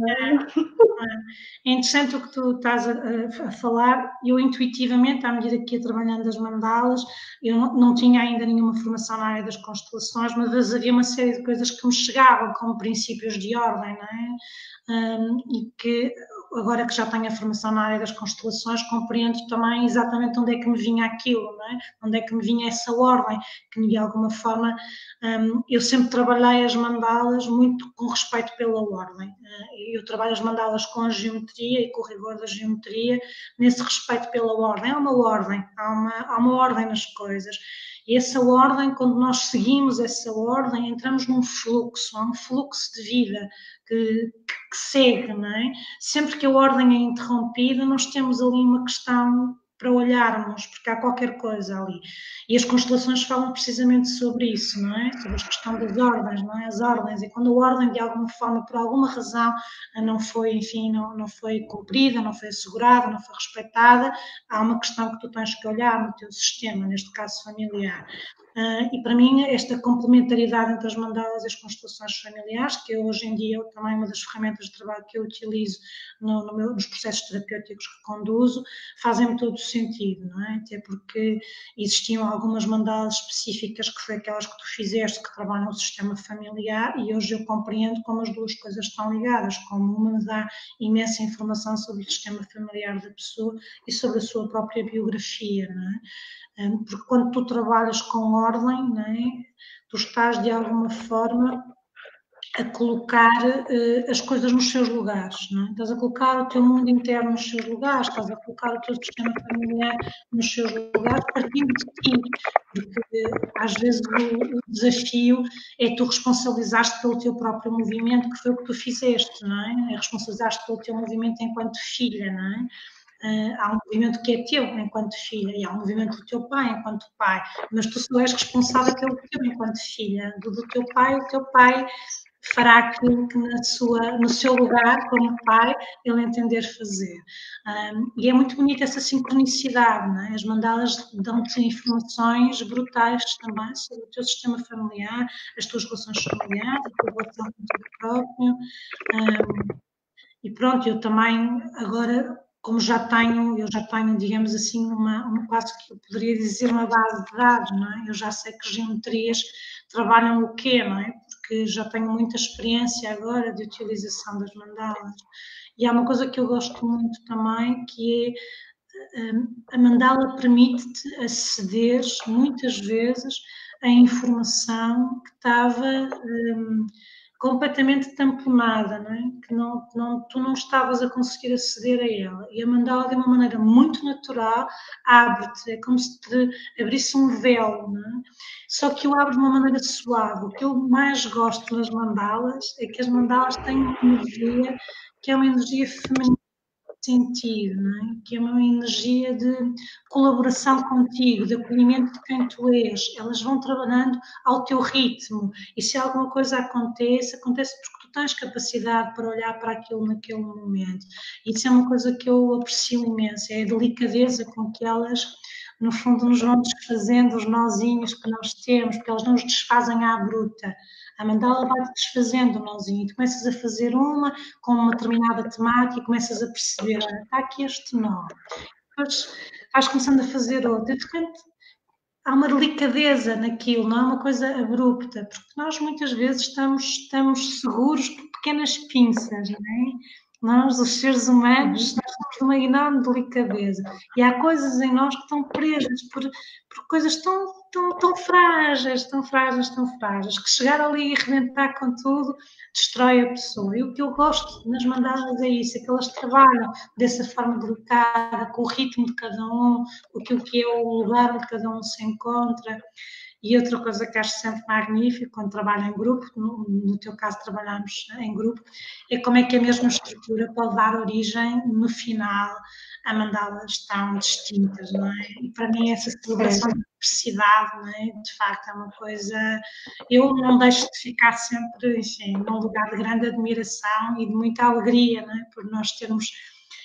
É interessante o que tu estás a falar. Eu intuitivamente, à medida que ia trabalhando as mandalas, eu não tinha ainda nenhuma formação na área das constelações, mas havia uma série de coisas que me chegavam como princípios de ordem, não é? E que agora que já tenho a formação na área das constelações, compreendo também exatamente onde é que me vinha aquilo, não é? Onde é que me vinha essa ordem, que de alguma forma eu sempre trabalhei as mandalas muito com respeito pela ordem. Eu trabalho as mandalas com a geometria e com o rigor da geometria, nesse respeito pela ordem. Há uma ordem, há uma ordem nas coisas. E essa ordem, quando nós seguimos essa ordem, entramos num fluxo, há um fluxo de vida que segue, não é? Sempre que a ordem é interrompida, nós temos ali uma questão para olharmos, porque há qualquer coisa ali. E as constelações falam precisamente sobre isso, não é? Sobre a questão das ordens, não é? As ordens, e quando a ordem de alguma forma, por alguma razão, não foi, enfim, não foi cumprida, não foi assegurada, não foi respeitada, há uma questão que tu tens que olhar no teu sistema, neste caso familiar. E para mim, esta complementaridade entre as mandalas e as constelações familiares, que hoje em dia também uma das ferramentas de trabalho que eu utilizo nos processos terapêuticos que conduzo, fazem-me todo o sentido, não é? Até porque existiam algumas mandalas específicas, que foi aquelas que tu fizeste, que trabalham o sistema familiar, e hoje eu compreendo como as duas coisas estão ligadas, como uma me dá imensa informação sobre o sistema familiar da pessoa e sobre a sua própria biografia, não é? Porque quando tu trabalhas com ordem, não é? Tu estás de alguma forma a colocar as coisas nos seus lugares, não é? Estás a colocar o teu mundo interno nos seus lugares, estás a colocar o teu sistema familiar nos seus lugares, partindo de ti, porque às vezes o desafio é tu responsabilizaste pelo teu próprio movimento, que foi o que tu fizeste, não é? É responsabilizaste pelo teu movimento enquanto filha, não é? Há um movimento que é teu enquanto filha e há um movimento do teu pai enquanto pai, mas tu só és responsável pelo teu enquanto filha. Do teu pai, o teu pai fará aquilo que no seu lugar, como pai, ele entender fazer. E é muito bonita essa sincronicidade, não é? As mandalas dão-te informações brutais também sobre o teu sistema familiar, as tuas relações familiares, a tua relação contigo próprio. E pronto, eu também agora, como eu já tenho, digamos assim, uma quase que eu poderia dizer uma base de dados, não é? Eu já sei que geometrias trabalham o quê, não é? Porque já tenho muita experiência agora de utilização das mandalas. E há uma coisa que eu gosto muito também, que é a mandala permite-te aceder muitas vezes a informação que estava completamente tamponada, não é? Que tu não estavas a conseguir aceder a ela. E a mandala, de uma maneira muito natural, abre-te, é como se te abrisse um véu, não é? Só que eu abro de uma maneira suave. O que eu mais gosto nas mandalas é que as mandalas têm uma energia que é uma energia feminina, sentido, não é? Que é uma energia de colaboração contigo, de acolhimento de quem tu és. Elas vão trabalhando ao teu ritmo e se alguma coisa acontece porque tu tens capacidade para olhar para aquilo naquele momento. Isso é uma coisa que eu aprecio imenso, é a delicadeza com que elas, no fundo, nos vão desfazendo os nozinhos que nós temos, porque elas não os desfazem à bruta. A mandala vai-te desfazendo o nozinho, tu começas a fazer uma com uma determinada temática e começas a perceber, olha, está aqui este nó. Depois vais começando a fazer outra. E de repente há uma delicadeza naquilo, não é uma coisa abrupta, porque nós muitas vezes estamos seguros por pequenas pinças, não é? Nós, os seres humanos, nós somos de uma enorme delicadeza. E há coisas em nós que estão presas por coisas tão frágeis, tão frágeis, tão frágeis, que chegar ali e arrebentar com tudo destrói a pessoa. E o que eu gosto nas mandalas é isso, é que elas trabalham dessa forma delicada, com o ritmo de cada um, aquilo que é o lugar onde cada um se encontra. E outra coisa que acho sempre magnífico quando trabalho em grupo, no teu caso trabalhamos em grupo, é como é que a mesma estrutura pode dar origem no final a mandalas tão distintas, não é? E para mim essa celebração da diversidade, não é? De facto é uma coisa, eu não deixo de ficar sempre, enfim, num lugar de grande admiração e de muita alegria, não é? Por nós termos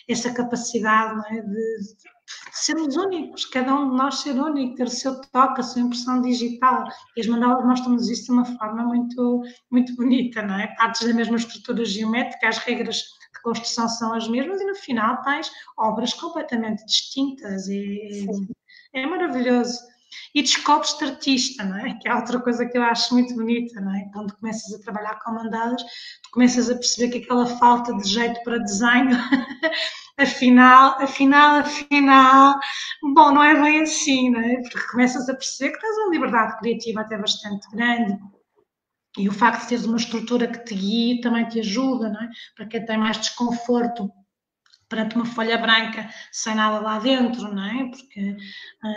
essa capacidade, não é? De sermos únicos, cada um de nós ser único, ter o seu toque, a sua impressão digital. E as mandalas mostram-nos isso de uma forma muito, muito bonita, não é? Partes da mesma estrutura geométrica, as regras de construção são as mesmas e no final tens obras completamente distintas. É maravilhoso. E descobres-te artista, não é? Que é outra coisa que eu acho muito bonita, não é? Quando começas a trabalhar com mandalas, tu começas a perceber que aquela falta de jeito para desenho afinal, bom, não é bem assim, não é? Porque começas a perceber que tens uma liberdade criativa até bastante grande e o facto de teres uma estrutura que te guie também te ajuda, não é? Para quem tem mais desconforto perante uma folha branca sem nada lá dentro, não é? Porque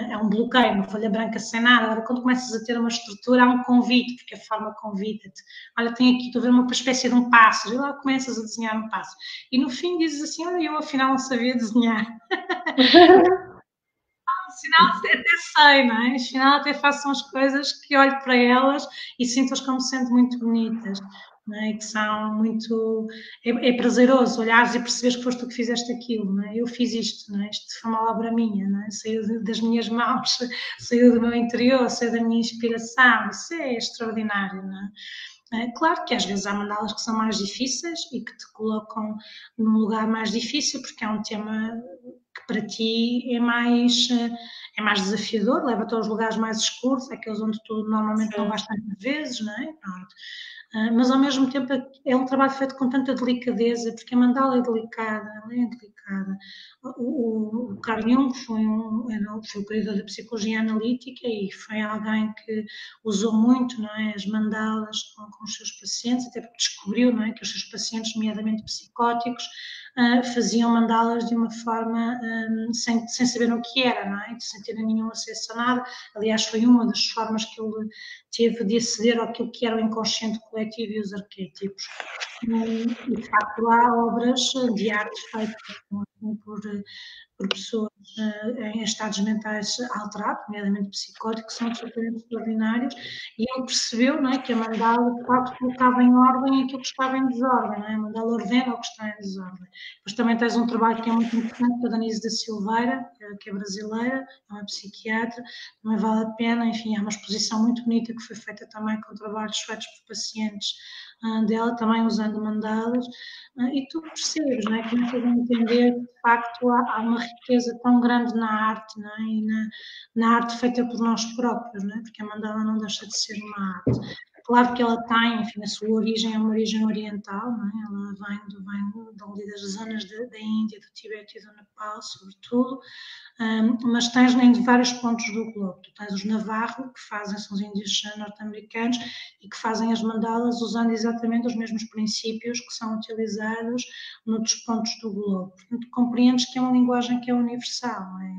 é um bloqueio, uma folha branca sem nada. Agora, quando começas a ter uma estrutura, há um convite, porque a forma convida-te. Olha, tem aqui, estou a ver uma espécie de um pássaro, e lá começas a desenhar um pássaro. E no fim dizes assim, olha, eu afinal não sabia desenhar. Afinal até sei, não é? Afinal até faço as coisas que olho para elas e sinto-as como sendo muito bonitas. Não é? Que são muito. É prazeroso olhares e perceberes que foste tu que fizeste aquilo, não é? Eu fiz isto, não é? Isto foi uma obra minha, não é? Saiu das minhas mãos, saiu do meu interior, saiu da minha inspiração. Isso é extraordinário, não é? Claro que às vezes há mandalas que são mais difíceis e que te colocam num lugar mais difícil, porque é um tema que para ti é mais desafiador, leva-te aos lugares mais escuros, aqueles onde tu normalmente não vais tantas vezes, não é? Pronto. Mas ao mesmo tempo é um trabalho feito com tanta delicadeza, porque a mandala é delicada, ela é delicada. O Carl Jung foi o criador da psicologia analítica e foi alguém que usou muito, não é, as mandalas com os seus pacientes, até porque descobriu, não é, que os seus pacientes, nomeadamente psicóticos, faziam mandalas de uma forma sem saber o que era, não é, sem terem nenhum acesso a nada. Aliás, foi uma das formas que ele teve de aceder àquilo que era o inconsciente coletivo e os arquétipos. E, de facto, há obras de arte feitas por pessoas em estados mentais alterados, nomeadamente psicóticos, que são absolutamente extraordinários, e ele percebeu, não é, que a mandala, de facto, colocava em ordem aquilo que estava em desordem, não é? A mandala ordena o que está em desordem. Depois também tens um trabalho que é muito importante, da Danise da Silveira, que é brasileira, é uma psiquiatra, também vale a pena, enfim, há uma exposição muito bonita que foi feita também com trabalhos feitos por pacientes dela, também usando mandalas, e tu percebes, não é? Começas a entender que, de facto, há uma riqueza tão grande na arte, não é? E na arte feita por nós próprios, não é? Porque a mandala não deixa de ser uma arte. Claro que ela tem, enfim, a sua origem é uma origem oriental, não é? Ela vem das zonas da Índia, do Tibete e do Nepal, sobretudo, mas tens em vários pontos do globo. Tu tens os Navarro, que são os índios norte-americanos, e que fazem as mandalas usando exatamente os mesmos princípios que são utilizados noutros pontos do globo. Portanto, compreendes que é uma linguagem que é universal, não é?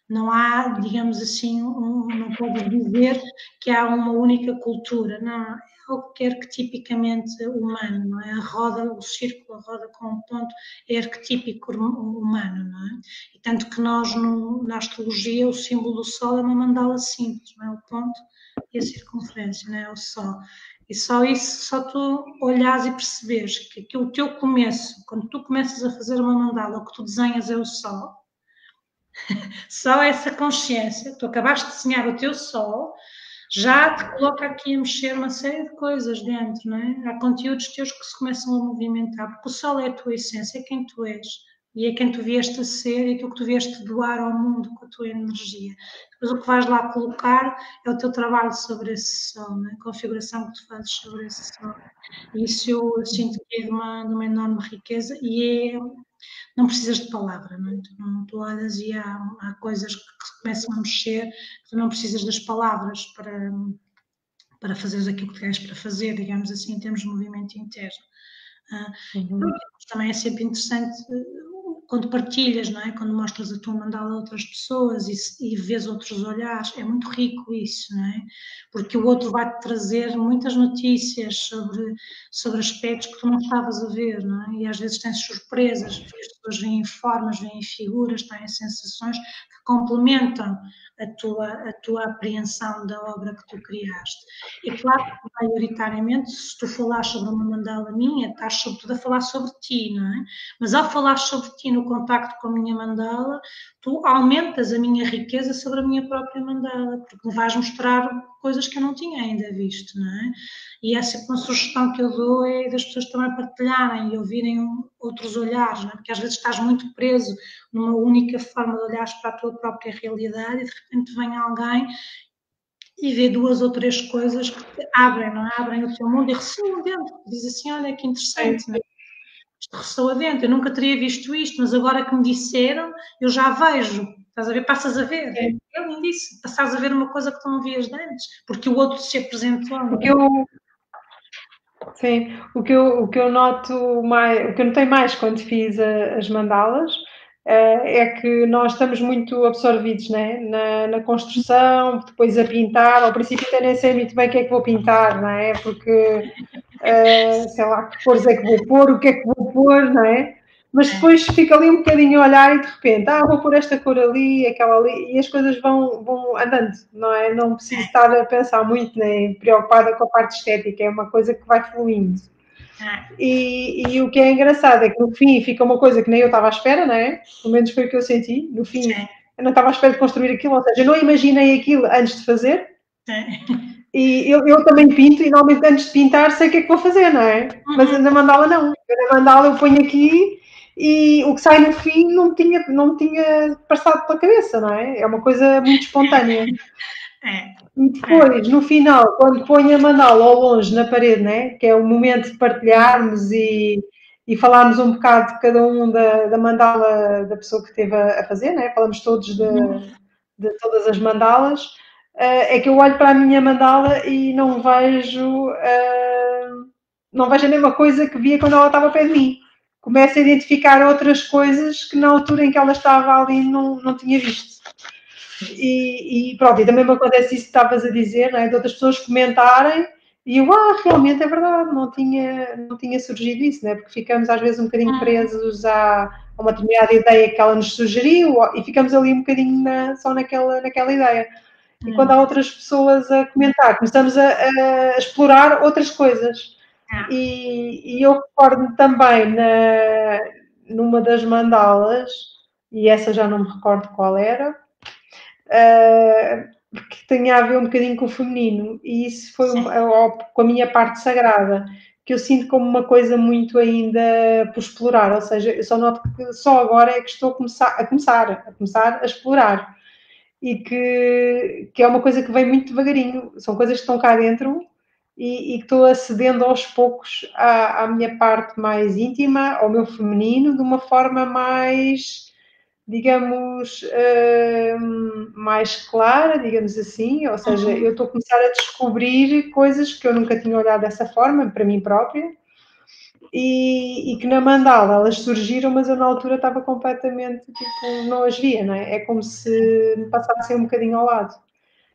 Não há, digamos assim, não pode dizer que há uma única cultura, não, é algo que é arquetipicamente humano, não é? A roda, o círculo, a roda com um ponto é arquetípico humano, não é? E tanto que nós, na astrologia, o símbolo do Sol é uma mandala simples, não é? O ponto e a circunferência, não é? O Sol. E só isso, só tu olhares e perceberes que o teu começo, quando tu começas a fazer uma mandala, o que tu desenhas é o Sol. Só essa consciência, tu acabaste de desenhar o teu sol, já te coloca aqui a mexer uma série de coisas dentro, não é? Há conteúdos teus que se começam a movimentar, porque o sol é a tua essência, é quem tu és, e é quem tu vieste a ser e aquilo que tu vieste doar ao mundo com a tua energia. Depois o que vais lá colocar é o teu trabalho sobre esse sol, não é? A configuração que tu fazes sobre esse sol. E isso eu sinto que é de uma enorme riqueza e não precisas de palavra, não é? Tu olhas e há coisas que começam a mexer, tu não precisas das palavras para fazeres aquilo que tens para fazer, digamos assim, em termos de movimento interno. Também é sempre interessante quando partilhas, não é? Quando mostras a tua mandala a outras pessoas e vês outros olhares, é muito rico isso, não é? Porque o outro vai-te trazer muitas notícias sobre aspectos que tu não estavas a ver, não é? E às vezes tens surpresas, as pessoas veem formas, veem figuras, têm sensações que complementam a tua apreensão da obra que tu criaste. E claro que, maioritariamente, se tu falares sobre uma mandala minha, estás sobretudo a falar sobre ti, não é? Mas ao falar sobre ti no contacto com a minha mandala, tu aumentas a minha riqueza sobre a minha própria mandala, porque me vais mostrar coisas que eu não tinha ainda visto, não é? E essa é uma sugestão que eu dou é das pessoas também partilharem e ouvirem outros olhares, não é? Porque às vezes estás muito preso numa única forma de olhares para a tua própria realidade e de repente vem alguém e vê duas ou três coisas que te abrem, não é? Abrem o teu mundo e ressoam dentro. Diz assim, olha que interessante, não é? Isto ressoa dentro, eu nunca teria visto isto, mas agora que me disseram, eu já vejo. Estás a ver? Passas a ver. É lindíssimo. Passares a ver uma coisa que tu não vias de antes, porque o outro se apresentou. Sim, o que eu noto mais, o que eu notei mais quando fiz as mandalas, é que nós estamos muito absorvidos, né? Na construção, depois a pintar. Ao princípio até nem sei muito bem o que é que vou pintar, não é? Porque sei lá que cores é que vou pôr, o que é que vou pôr, não é? Mas depois fica ali um bocadinho a olhar e de repente, vou pôr esta cor ali, aquela ali, e as coisas vão andando, não é? Não preciso estar a pensar muito, nem preocupada com a parte estética, é uma coisa que vai fluindo. E o que é engraçado é que no fim fica uma coisa que nem eu estava à espera, não é? Pelo menos foi o que eu senti. No fim, eu não estava à espera de construir aquilo, ou seja, eu não imaginei aquilo antes de fazer. E eu também pinto e normalmente antes de pintar sei o que é que vou fazer, não é? Mas na mandala não. Na mandala eu ponho aqui e o que sai no fim não tinha passado pela cabeça, não é? É uma coisa muito espontânea. E depois, no final, quando ponho a mandala ao longe na parede, né? Que é o momento de partilharmos e falarmos um bocado de cada um da mandala da pessoa que esteve a fazer, né? Falamos todos de todas as mandalas. É que eu olho para a minha mandala e não vejo a mesma coisa que via quando ela estava ao pé de mim. Começo a identificar outras coisas que na altura em que ela estava ali não tinha visto. E pronto, e também me acontece isso que estavas a dizer, não é? De outras pessoas comentarem e eu, realmente é verdade, não tinha surgido isso, não é? Porque ficamos às vezes um bocadinho presos a uma determinada ideia que ela nos sugeriu e ficamos ali um bocadinho só naquela ideia. E quando há outras pessoas a comentar, começamos a explorar outras coisas. E eu recordo-me também numa das mandalas, e essa já não me recordo qual era, que tinha a ver um bocadinho com o feminino, e isso foi com a minha parte sagrada, que eu sinto como uma coisa muito ainda por explorar, ou seja, eu só noto que só agora é que estou a começar a explorar. E que é uma coisa que vem muito devagarinho, são coisas que estão cá dentro e que estou acedendo aos poucos à minha parte mais íntima, ao meu feminino, de uma forma mais, digamos, mais clara, digamos assim, ou seja, eu estou a começar a descobrir coisas que eu nunca tinha olhado dessa forma, para mim própria, e que na mandala elas surgiram, mas eu na altura estava completamente, tipo, não as via, não é? É como se me passassem um bocadinho ao lado.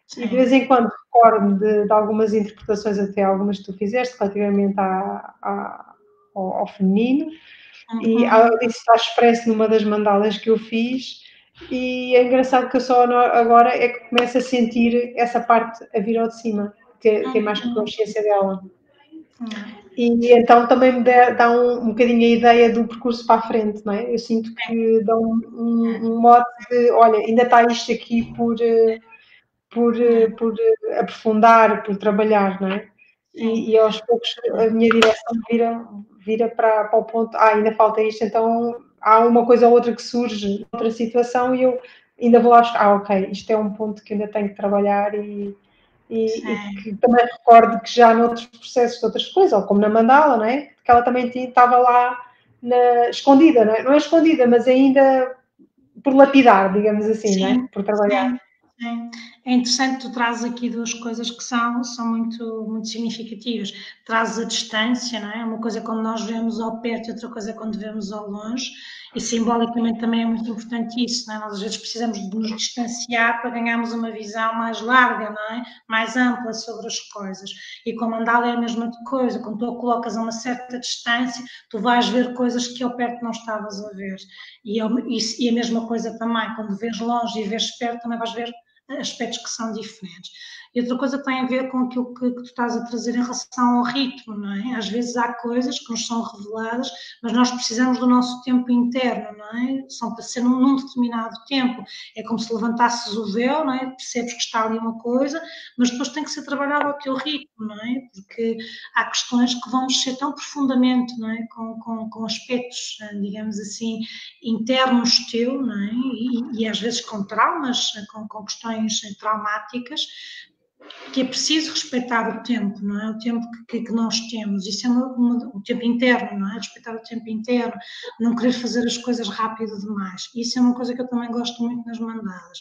Sim. E de vez em quando recordo de algumas interpretações, até algumas que tu fizeste, relativamente ao feminino, e isso está expresso numa das mandalas que eu fiz, e é engraçado que eu só agora é que começo a sentir essa parte a vir ao de cima, ter mais consciência dela. E então também me dá um bocadinho a ideia do percurso para a frente, não é? Eu sinto que dá um mote de, olha, ainda está isto aqui por aprofundar, por trabalhar, não é? E aos poucos a minha direção vira para o ponto, ainda falta isto, então há uma coisa ou outra que surge, outra situação, e eu ainda vou lá buscar, ok, isto é um ponto que ainda tenho que trabalhar e que também recordo que já noutros processos de outras coisas, ou como na mandala, não é? Que ela também estava lá escondida, não é? Não é escondida, mas ainda por lapidar, digamos assim, sim, não é? Por trabalhar. Sim. É interessante, tu trazes aqui duas coisas que são muito, muito significativas. Trazes a distância, não é? Uma coisa é quando nós vemos ao perto e outra coisa é quando vemos ao longe. E simbolicamente também é muito importante isso, não é? Nós às vezes precisamos de nos distanciar para ganharmos uma visão mais larga, não é? Mais ampla sobre as coisas. E com a mandala é a mesma coisa. Quando tu a colocas a uma certa distância, tu vais ver coisas que ao perto não estavas a ver. E a mesma coisa também, quando vês longe e vês perto, também vais ver aspectos que são diferentes. E outra coisa tem a ver com aquilo que tu estás a trazer em relação ao ritmo, não é? Às vezes há coisas que nos são reveladas, mas nós precisamos do nosso tempo interno, não é? São para ser num determinado tempo. É como se levantasses o véu, não é? Percebes que está ali uma coisa, mas depois tem que ser trabalhado ao teu ritmo, não é? Porque há questões que vão mexer tão profundamente, não é? Com aspectos, digamos assim, internos teu, não é? E às vezes com traumas, com questões traumáticas, que é preciso respeitar o tempo, não é? O tempo que nós temos. Isso é o tempo interno, não é? Respeitar o tempo interno, não querer fazer as coisas rápido demais. Isso é uma coisa que eu também gosto muito nas mandalas.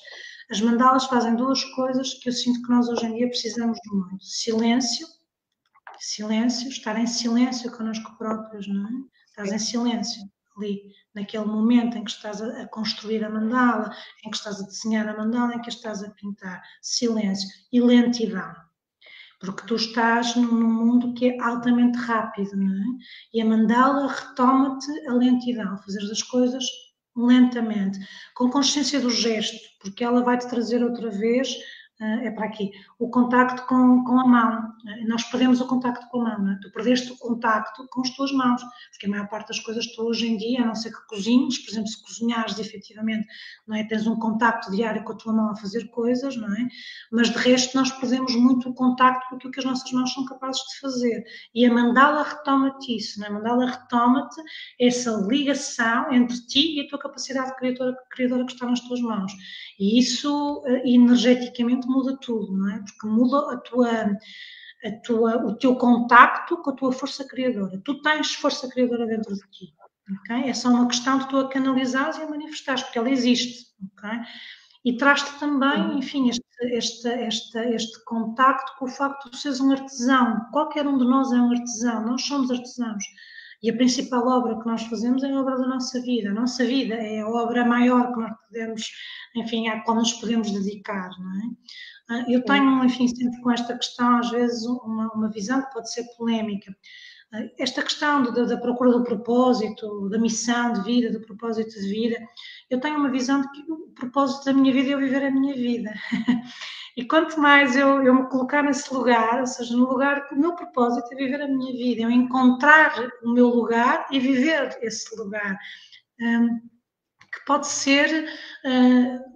As mandalas fazem duas coisas que eu sinto que nós hoje em dia precisamos de muito. Silêncio, estar em silêncio connosco próprios, não é? Estás em silêncio ali, naquele momento em que estás a construir a mandala, em que estás a desenhar a mandala, em que estás a pintar. Silêncio e lentidão. Porque tu estás num mundo que é altamente rápido, não é? E a mandala retoma-te a lentidão, fazer as coisas lentamente, com consciência do gesto, porque ela vai-te trazer outra vez, é para aqui, o contacto com a mão. Nós perdemos o contacto com a mão, não é? Tu perdeste o contacto com as tuas mãos, porque a maior parte das coisas tu hoje em dia, a não ser que cozinhes, por exemplo, se cozinhares efetivamente, não é? Tens um contacto diário com a tua mão a fazer coisas, não é? Mas de resto nós perdemos muito o contacto com aquilo que as nossas mãos são capazes de fazer. E a mandala retoma-te isso, não é? A mandala retoma-te essa ligação entre ti e a tua capacidade criadora que está nas tuas mãos. E isso, energeticamente, muda tudo, não é? Porque muda o teu contacto com a tua força criadora. Tu tens força criadora dentro de ti, ok? É só uma questão de tu a canalizares e a manifestares, porque ela existe, ok? E traz-te também, enfim, este contacto com o facto de seres um artesão. Qualquer um de nós é um artesão, nós somos artesãos. E a principal obra que nós fazemos é a obra da nossa vida. A nossa vida é a obra maior que nós podemos, enfim, à qual nos podemos dedicar, não é? Eu tenho, enfim, sempre com esta questão, às vezes, uma visão que pode ser polémica. Esta questão da procura do propósito, da missão de vida, do propósito de vida, eu tenho uma visão de que o propósito da minha vida é eu viver a minha vida. E quanto mais eu me colocar nesse lugar, ou seja, no lugar que o meu propósito é viver a minha vida, eu encontrar o meu lugar e viver esse lugar. Que pode ser,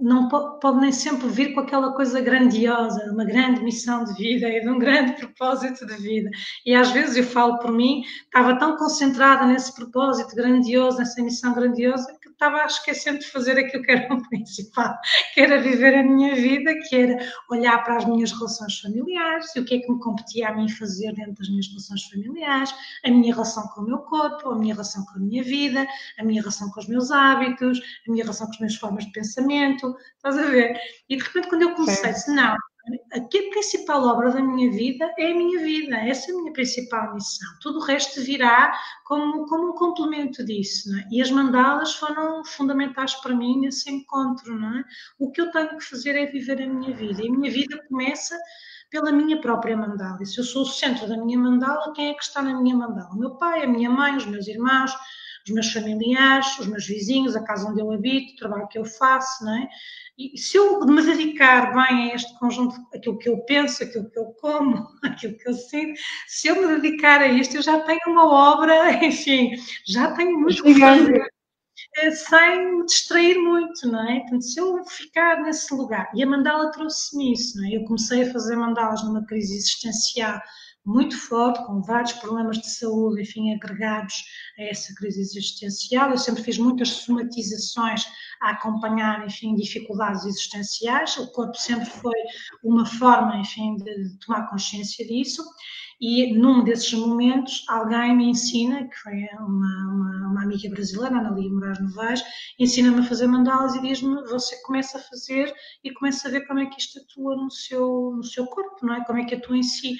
não pode nem sempre vir com aquela coisa grandiosa, uma grande missão de vida e de um grande propósito de vida. E às vezes eu falo por mim, estava tão concentrada nesse propósito grandioso, nessa missão grandiosa, que estava a esquecer de fazer aquilo que era o principal, que era viver a minha vida, que era olhar para as minhas relações familiares e o que é que me competia a mim fazer dentro das minhas relações familiares, a minha relação com o meu corpo, a minha relação com a minha vida, a minha relação com os meus hábitos, a minha relação com as minhas formas de pensamento, estás a ver? E de repente quando eu comecei, disse, não, aqui a principal obra da minha vida é a minha vida, essa é a minha principal missão, tudo o resto virá como um complemento disso, não é? E as mandalas foram fundamentais para mim nesse encontro, não é? O que eu tenho que fazer é viver a minha vida, e a minha vida começa pela minha própria mandala, e se eu sou o centro da minha mandala, quem é que está na minha mandala? O meu pai, a minha mãe, os meus irmãos, os meus familiares, os meus vizinhos, a casa onde eu habito, o trabalho que eu faço, não é? E se eu me dedicar bem a este conjunto, aquilo que eu penso, aquilo que eu como, aquilo que eu sinto, se eu me dedicar a isto, eu já tenho uma obra, enfim, já tenho muito que fazer, sem me distrair muito, não é? Portanto, se eu ficar nesse lugar, e a mandala trouxe-me isso, não é? Eu comecei a fazer mandalas numa crise existencial muito forte, com vários problemas de saúde, enfim, agregados a essa crise existencial. Eu sempre fiz muitas somatizações a acompanhar, enfim, dificuldades existenciais. O corpo sempre foi uma forma, enfim, de tomar consciência disso. E num desses momentos, alguém me ensina, que foi uma amiga brasileira, Ana Lia Moraes Novaes, ensina-me a fazer mandalas e diz-me: você começa a fazer e começa a ver como é que isto atua no seu corpo, não é? Como é que atua em si.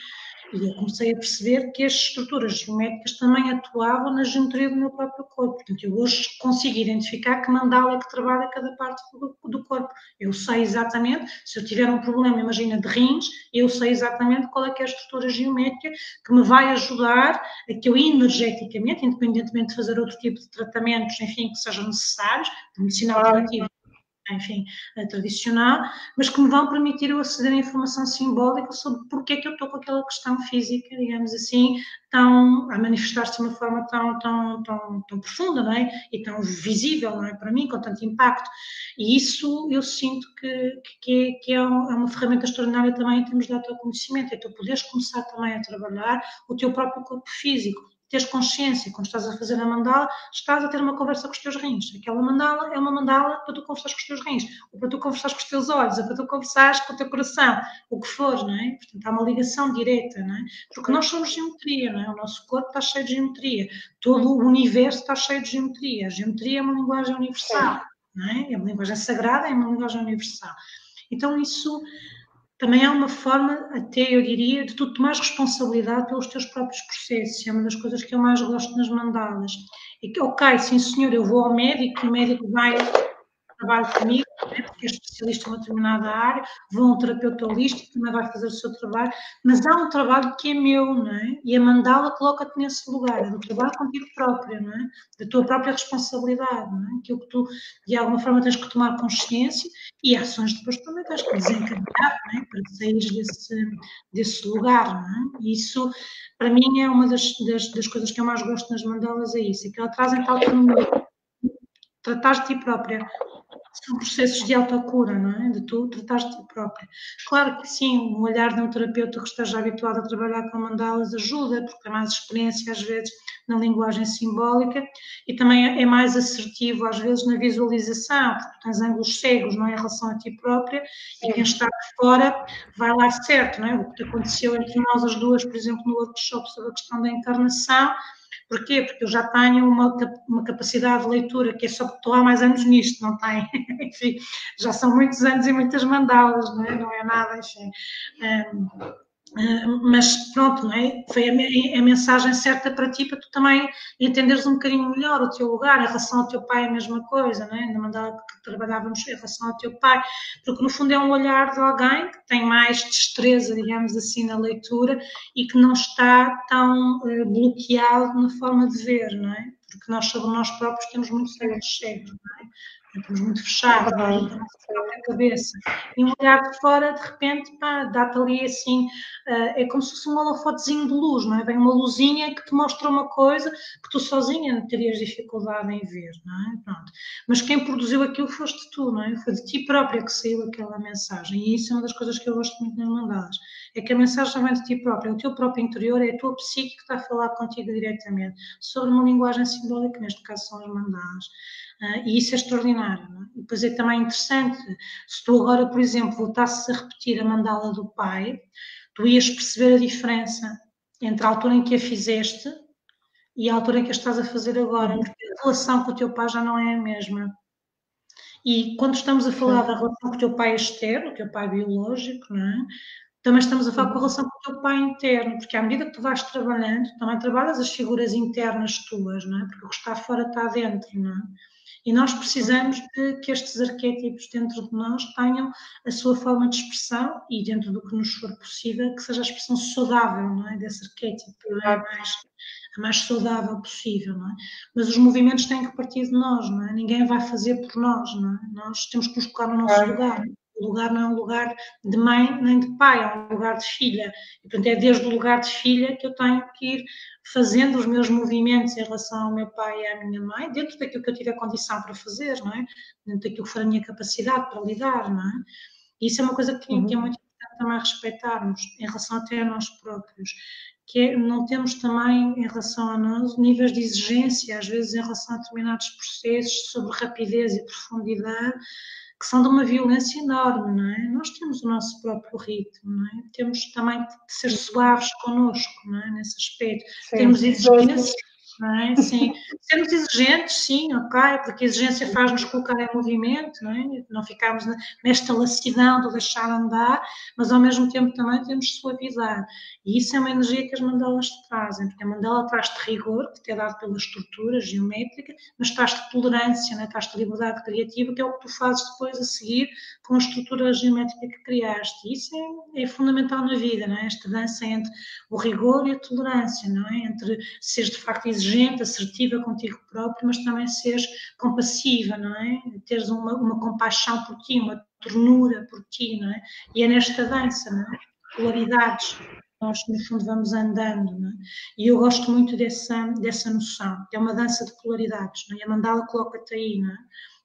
E eu comecei a perceber que as estruturas geométricas também atuavam na geometria do meu próprio corpo. Portanto, eu hoje consigo identificar que mandala é que trabalha cada parte do corpo. Eu sei exatamente, se eu tiver um problema, imagina, de rins, eu sei exatamente qual é que é a estrutura geométrica que me vai ajudar a que eu energeticamente, independentemente de fazer outro tipo de tratamentos, enfim, que sejam necessários, de medicina alternativa, enfim, tradicional, mas que me vão permitir eu aceder à informação simbólica sobre porque é que eu estou com aquela questão física, digamos assim, tão, a manifestar-se de uma forma tão profunda, não é? E tão visível, não é? Para mim, com tanto impacto. E isso eu sinto que é uma ferramenta extraordinária também em termos de autoconhecimento, é tu poderes começar também a trabalhar o teu próprio corpo físico, teres consciência, quando estás a fazer a mandala, estás a ter uma conversa com os teus rins. Aquela mandala é uma mandala para tu conversares com os teus rins, ou para tu conversares com os teus olhos, ou para tu conversares com o teu coração, o que for, não é? Portanto, há uma ligação direta, não é? Porque nós somos geometria, não é? O nosso corpo está cheio de geometria, todo o universo está cheio de geometria. A geometria é uma linguagem universal, não é? É uma linguagem sagrada, é uma linguagem universal. Então, isso também é uma forma, até eu diria, de tu tomares responsabilidade pelos teus próprios processos. É uma das coisas que eu mais gosto nas mandalas. E que, ok, sim senhor, eu vou ao médico, o médico vai trabalho comigo, né, porque é especialista numa determinada área, vou a um terapeuta holístico, também vai fazer o seu trabalho, mas há um trabalho que é meu, não é? E a mandala coloca-te nesse lugar, é do trabalho contigo próprio, não é? Da tua própria responsabilidade, não é? Aquilo que tu, de alguma forma, tens que tomar consciência e ações depois também tens que desencadear, não é? Para sair desse lugar, não é? E isso, para mim, é uma das coisas que eu mais gosto nas mandalas, é isso, é que ela trazem-te autonomia, tratar de ti própria. São processos de autocura, não é? De tu tratares de ti própria. Claro que sim, o olhar de um terapeuta que esteja habituado a trabalhar com mandalas ajuda, porque tem mais experiência, às vezes, na linguagem simbólica e também é mais assertivo, às vezes, na visualização, porque tens ângulos cegos, não é? Em relação a ti própria e quem está de fora vai lá certo, não é? O que aconteceu entre nós as duas, por exemplo, no workshop sobre a questão da encarnação. Porquê? Porque eu já tenho uma capacidade de leitura que é só porque estou há mais anos nisto, não tem? Enfim, já são muitos anos e muitas mandalas, não é? Não é nada, enfim. Mas pronto, não é? Foi a mensagem certa para ti, para tu também entenderes um bocadinho melhor o teu lugar. Em relação ao teu pai, é a mesma coisa, não é? Na mandala que trabalhávamos em relação ao teu pai, porque no fundo é um olhar de alguém que tem mais destreza, digamos assim, na leitura e que não está tão bloqueado na forma de ver, não é? Porque nós, sobre nós próprios, temos muitos ângulos cegos, não é? Estamos muito fechados, não é? Da nossa própria cabeça. E um olhar de fora, de repente, pá, dá-te ali assim, é como se fosse um holofotezinho de luz, não é? Vem uma luzinha que te mostra uma coisa que tu sozinha não terias dificuldade em ver, não é? Pronto. Mas quem produziu aquilo foste tu, não é? Foi de ti própria que saiu aquela mensagem. E isso é uma das coisas que eu gosto muito nas mandalas. É que a mensagem vem de ti própria, o teu próprio interior, é a tua psique que está a falar contigo diretamente, sobre uma linguagem simbólica, neste caso são as mandalas. E isso é extraordinário. Não é? E depois é também interessante, se tu agora, por exemplo, voltasses a repetir a mandala do pai, tu ias perceber a diferença entre a altura em que a fizeste e a altura em que a estás a fazer agora, porque a relação com o teu pai já não é a mesma. E quando estamos a falar da relação com o teu pai externo, o teu pai biológico, não é? Também estamos a falar com a relação com o teu pai interno, porque à medida que tu vais trabalhando, também trabalhas as figuras internas tuas, não é? Porque o que está fora está dentro, não é? E nós precisamos de que estes arquétipos dentro de nós tenham a sua forma de expressão e dentro do que nos for possível, que seja a expressão saudável, não é? Desse arquétipo, não é? A mais saudável possível, não é? Mas os movimentos têm que partir de nós, não é? Ninguém vai fazer por nós, não é? Nós temos que nos colocar no nosso lugar. O lugar não é um lugar de mãe nem de pai, é um lugar de filha. E, portanto, é desde o lugar de filha que eu tenho que ir fazendo os meus movimentos em relação ao meu pai e à minha mãe, dentro daquilo que eu tiver condição para fazer, não é? Dentro daquilo que for a minha capacidade para lidar, não é? E isso é uma coisa que é muito importante também respeitarmos em relação até a nós próprios. que não temos também, em relação a nós, níveis de exigência, às vezes em relação a determinados processos, sobre rapidez e profundidade, que são de uma violência enorme, não é? Nós temos o nosso próprio ritmo, não é? Temos também de ser suaves connosco, não é? Nesse aspecto. Sim. Temos exigências, não é? Sim. Sermos exigentes, sim, ok, porque a exigência faz-nos colocar em movimento, não é? Não ficarmos nesta lassidão de deixar andar, mas ao mesmo tempo também temos suavidade. E isso é uma energia que as mandalas trazem, porque a mandala traz-te rigor, que te é dado pela estrutura geométrica, mas traz-te tolerância, né? Traz-te liberdade criativa, que é o que tu fazes depois a seguir com a estrutura geométrica que criaste. E isso é fundamental na vida, não é? Esta dança entre o rigor e a tolerância, não é? Entre seres de facto exigente, assertiva contigo próprio, mas também seres compassiva, não é? Teres uma compaixão por ti, uma ternura por ti, não é? E é nesta dança, não é? Polaridades. Nós, no fundo, vamos andando, não é? E eu gosto muito dessa noção, que é uma dança de polaridades, não é? E a mandala coloca-te aí, não é?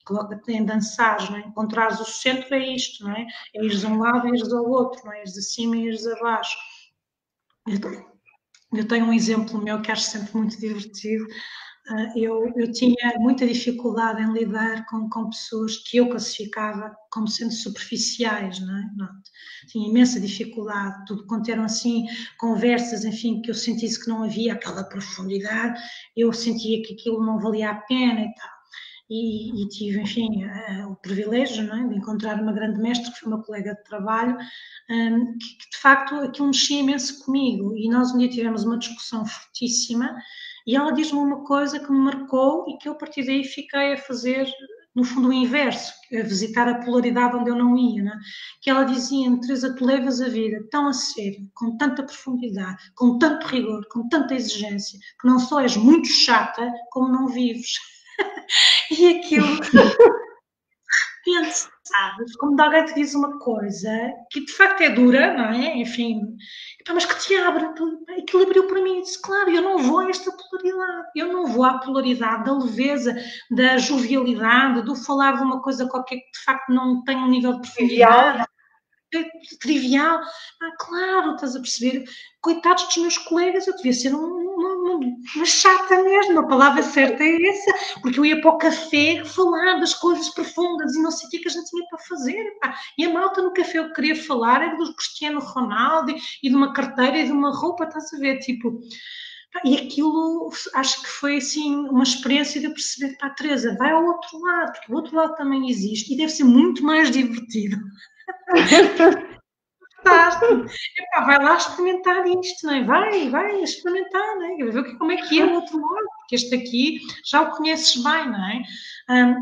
Coloca-te em dançar, não é? Encontrares o centro é isto, não é? É ires a um lado e ires ao outro, não é? Ires acima e ires abaixo. Eu tenho um exemplo meu que acho sempre muito divertido. Eu tinha muita dificuldade em lidar com pessoas que eu classificava como sendo superficiais, não é? Não, tinha imensa dificuldade, tudo quanto eram assim conversas, enfim, que eu sentisse que não havia aquela profundidade, eu sentia que aquilo não valia a pena e tal. E tive, enfim, o privilégio, não é, de encontrar uma grande mestre, que foi uma colega de trabalho, que de facto aquilo mexia imenso comigo. E nós um dia tivemos uma discussão fortíssima e ela diz-me uma coisa que me marcou e que eu a partir daí fiquei a fazer, no fundo, o inverso, a visitar a polaridade onde eu não ia, não é? Que ela dizia-me: Teresa, tu levas a vida tão a sério, com tanta profundidade, com tanto rigor, com tanta exigência, que não só és muito chata, como não vives. E aquilo, repente, sabes, como de alguém te diz uma coisa que de facto é dura, não é? Enfim, mas que te abre, aquilo abriu para mim e disse: claro, eu não vou a esta polaridade, eu não vou à polaridade da leveza, da jovialidade, do falar de uma coisa qualquer que de facto não tem um nível de profundidade. Trivial. Claro, estás a perceber? Coitados dos meus colegas, eu devia ser uma chata mesmo, a palavra certa é essa, porque eu ia para o café falar das coisas profundas e não sei o que a gente tinha para fazer. Pá. E a malta no café eu queria falar era do Cristiano Ronaldo e de uma carteira e de uma roupa, estás a ver? Tipo, e aquilo, acho que foi assim uma experiência de eu perceber: pá, Teresa, vai ao outro lado, porque o outro lado também existe e deve ser muito mais divertido. Fantástico. Epá, vai lá experimentar isto, não é? Vai experimentar, não é? Ver como é que é o outro lado, porque este aqui já o conheces bem, não é?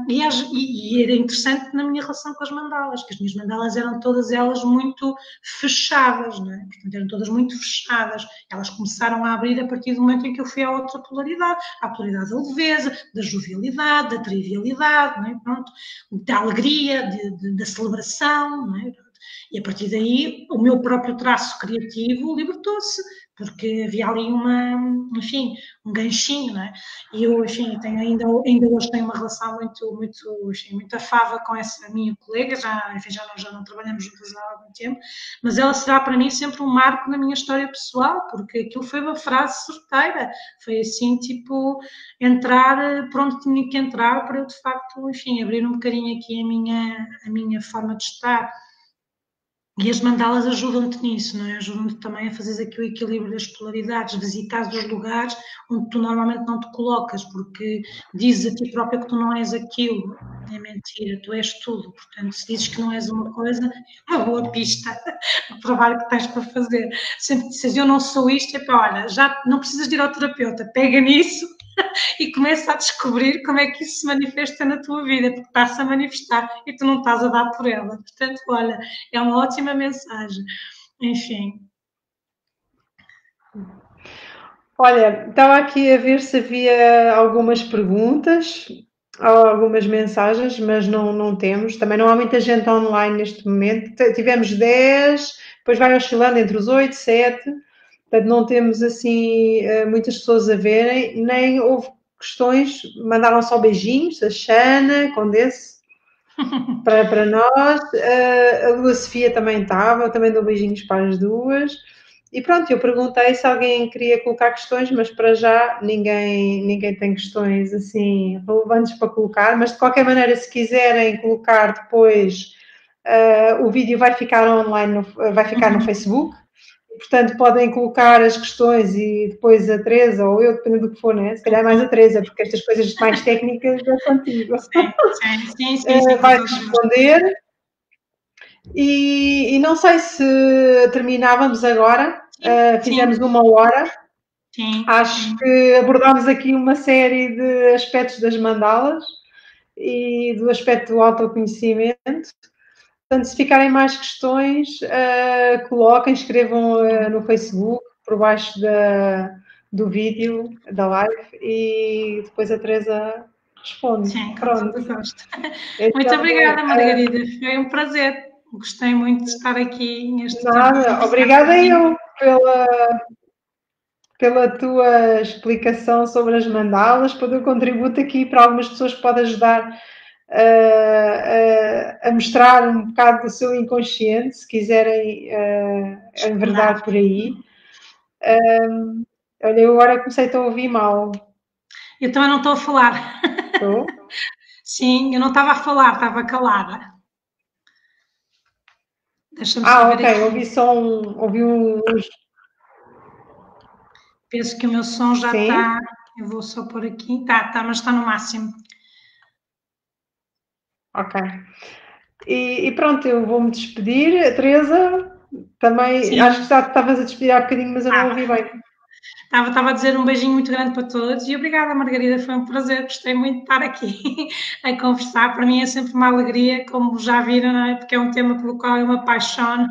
E era interessante na minha relação com as mandalas, que as minhas mandalas eram todas elas muito fechadas, não é? Portanto, eram todas muito fechadas. Elas começaram a abrir a partir do momento em que eu fui à outra polaridade, à polaridade da leveza, da jovialidade, da trivialidade, não é? Pronto, da alegria, da celebração, não é? E a partir daí o meu próprio traço criativo libertou-se, porque havia ali enfim, um ganchinho, não é? E eu, enfim, ainda hoje tenho uma relação muito afável com essa minha colega, já não trabalhamos juntas há algum tempo, mas ela será para mim sempre um marco na minha história pessoal, porque aquilo foi uma frase certeira, foi assim, tipo, entrar por onde tinha que entrar para eu, de facto, enfim, abrir um bocadinho aqui a minha forma de estar. E as mandalas ajudam-te nisso, não é? Ajudam-te também a fazer aqui o equilíbrio das polaridades, visitar os lugares onde tu normalmente não te colocas, porque dizes a ti própria que tu não és aquilo. É mentira, tu és tudo. Portanto, se dizes que não és uma coisa, é uma boa pista do trabalho que tens para fazer. Sempre dizes: eu não sou isto, olha, já não precisas de ir ao terapeuta, pega nisso e começa a descobrir como é que isso se manifesta na tua vida, porque está-se a manifestar e tu não estás a dar por ela. Portanto, olha, é uma ótima mensagem. Enfim. Olha, estava aqui a ver se havia algumas perguntas, algumas mensagens, mas não temos. Também não há muita gente online neste momento. Tivemos 10, depois vai oscilando entre os 8, 7. Portanto, não temos assim muitas pessoas a verem, nem houve questões. Mandaram só beijinhos, a Xana, Condesse, para nós. A Lua Sofia também estava, também dou beijinhos para as duas. E pronto, eu perguntei se alguém queria colocar questões, mas para já ninguém tem questões assim relevantes para colocar, mas de qualquer maneira, se quiserem colocar depois, o vídeo vai ficar online, vai ficar no Facebook, portanto podem colocar as questões e depois a Teresa, ou eu, dependendo do que for, né? Se calhar mais a Teresa, porque estas coisas mais técnicas é contigo. Sim, vai responder. E não sei se terminávamos agora, fizemos 1 hora. Sim, Acho que abordámos aqui uma série de aspectos das mandalas e do aspecto do autoconhecimento. Portanto, se ficarem mais questões, coloquem, escrevam no Facebook, por baixo do vídeo, da live, e depois a Teresa responde. Sim, com Pronto. todo gosto. Então, muito obrigada, Margarida. Foi um prazer. Gostei muito de estar aqui neste tempo. Obrigada eu pela tua explicação sobre as mandalas, pelo teu contributo aqui para algumas pessoas que pode ajudar a mostrar um bocado do seu inconsciente, se quiserem enverdar por aí. Olha, eu agora comecei a ouvir mal. Eu também não estou a falar. Estou? Sim, eu não estava a falar, estava calada. Deixa-me ok, aqui. Ouvi só uns. Penso que o meu som já está. Eu vou só pôr aqui. Tá, mas está no máximo. Ok. E pronto, eu vou-me despedir. A Teresa, também, sim. Acho que já estavas a despedir há bocadinho, mas eu não ouvi bem. Estava a dizer um beijinho muito grande para todos e obrigada, Margarida, foi um prazer, gostei muito de estar aqui a conversar. Para mim é sempre uma alegria, como já viram, não é? Porque é um tema pelo qual eu me apaixono.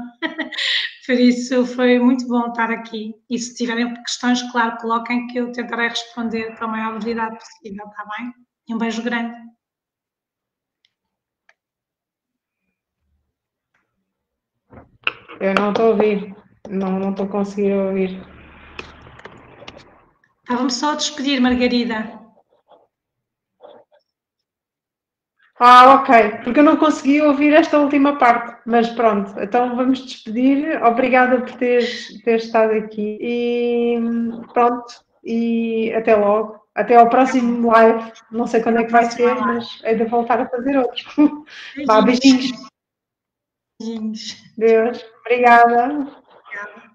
Por isso foi muito bom estar aqui. E se tiverem questões, claro, coloquem que eu tentarei responder com a maior brevidade possível, está bem? E um beijo grande. Eu não estou a ouvir, não estou a conseguir ouvir. Estava-me só a despedir, Margarida. Ok, porque eu não consegui ouvir esta última parte, mas pronto, então vamos despedir. Obrigada por teres estado aqui e pronto, e até logo. Até ao próximo live. Não sei quando é que vai ser, mas é de voltar a fazer outro. Beijinhos. Beijinhos. Deus, obrigada. Obrigada.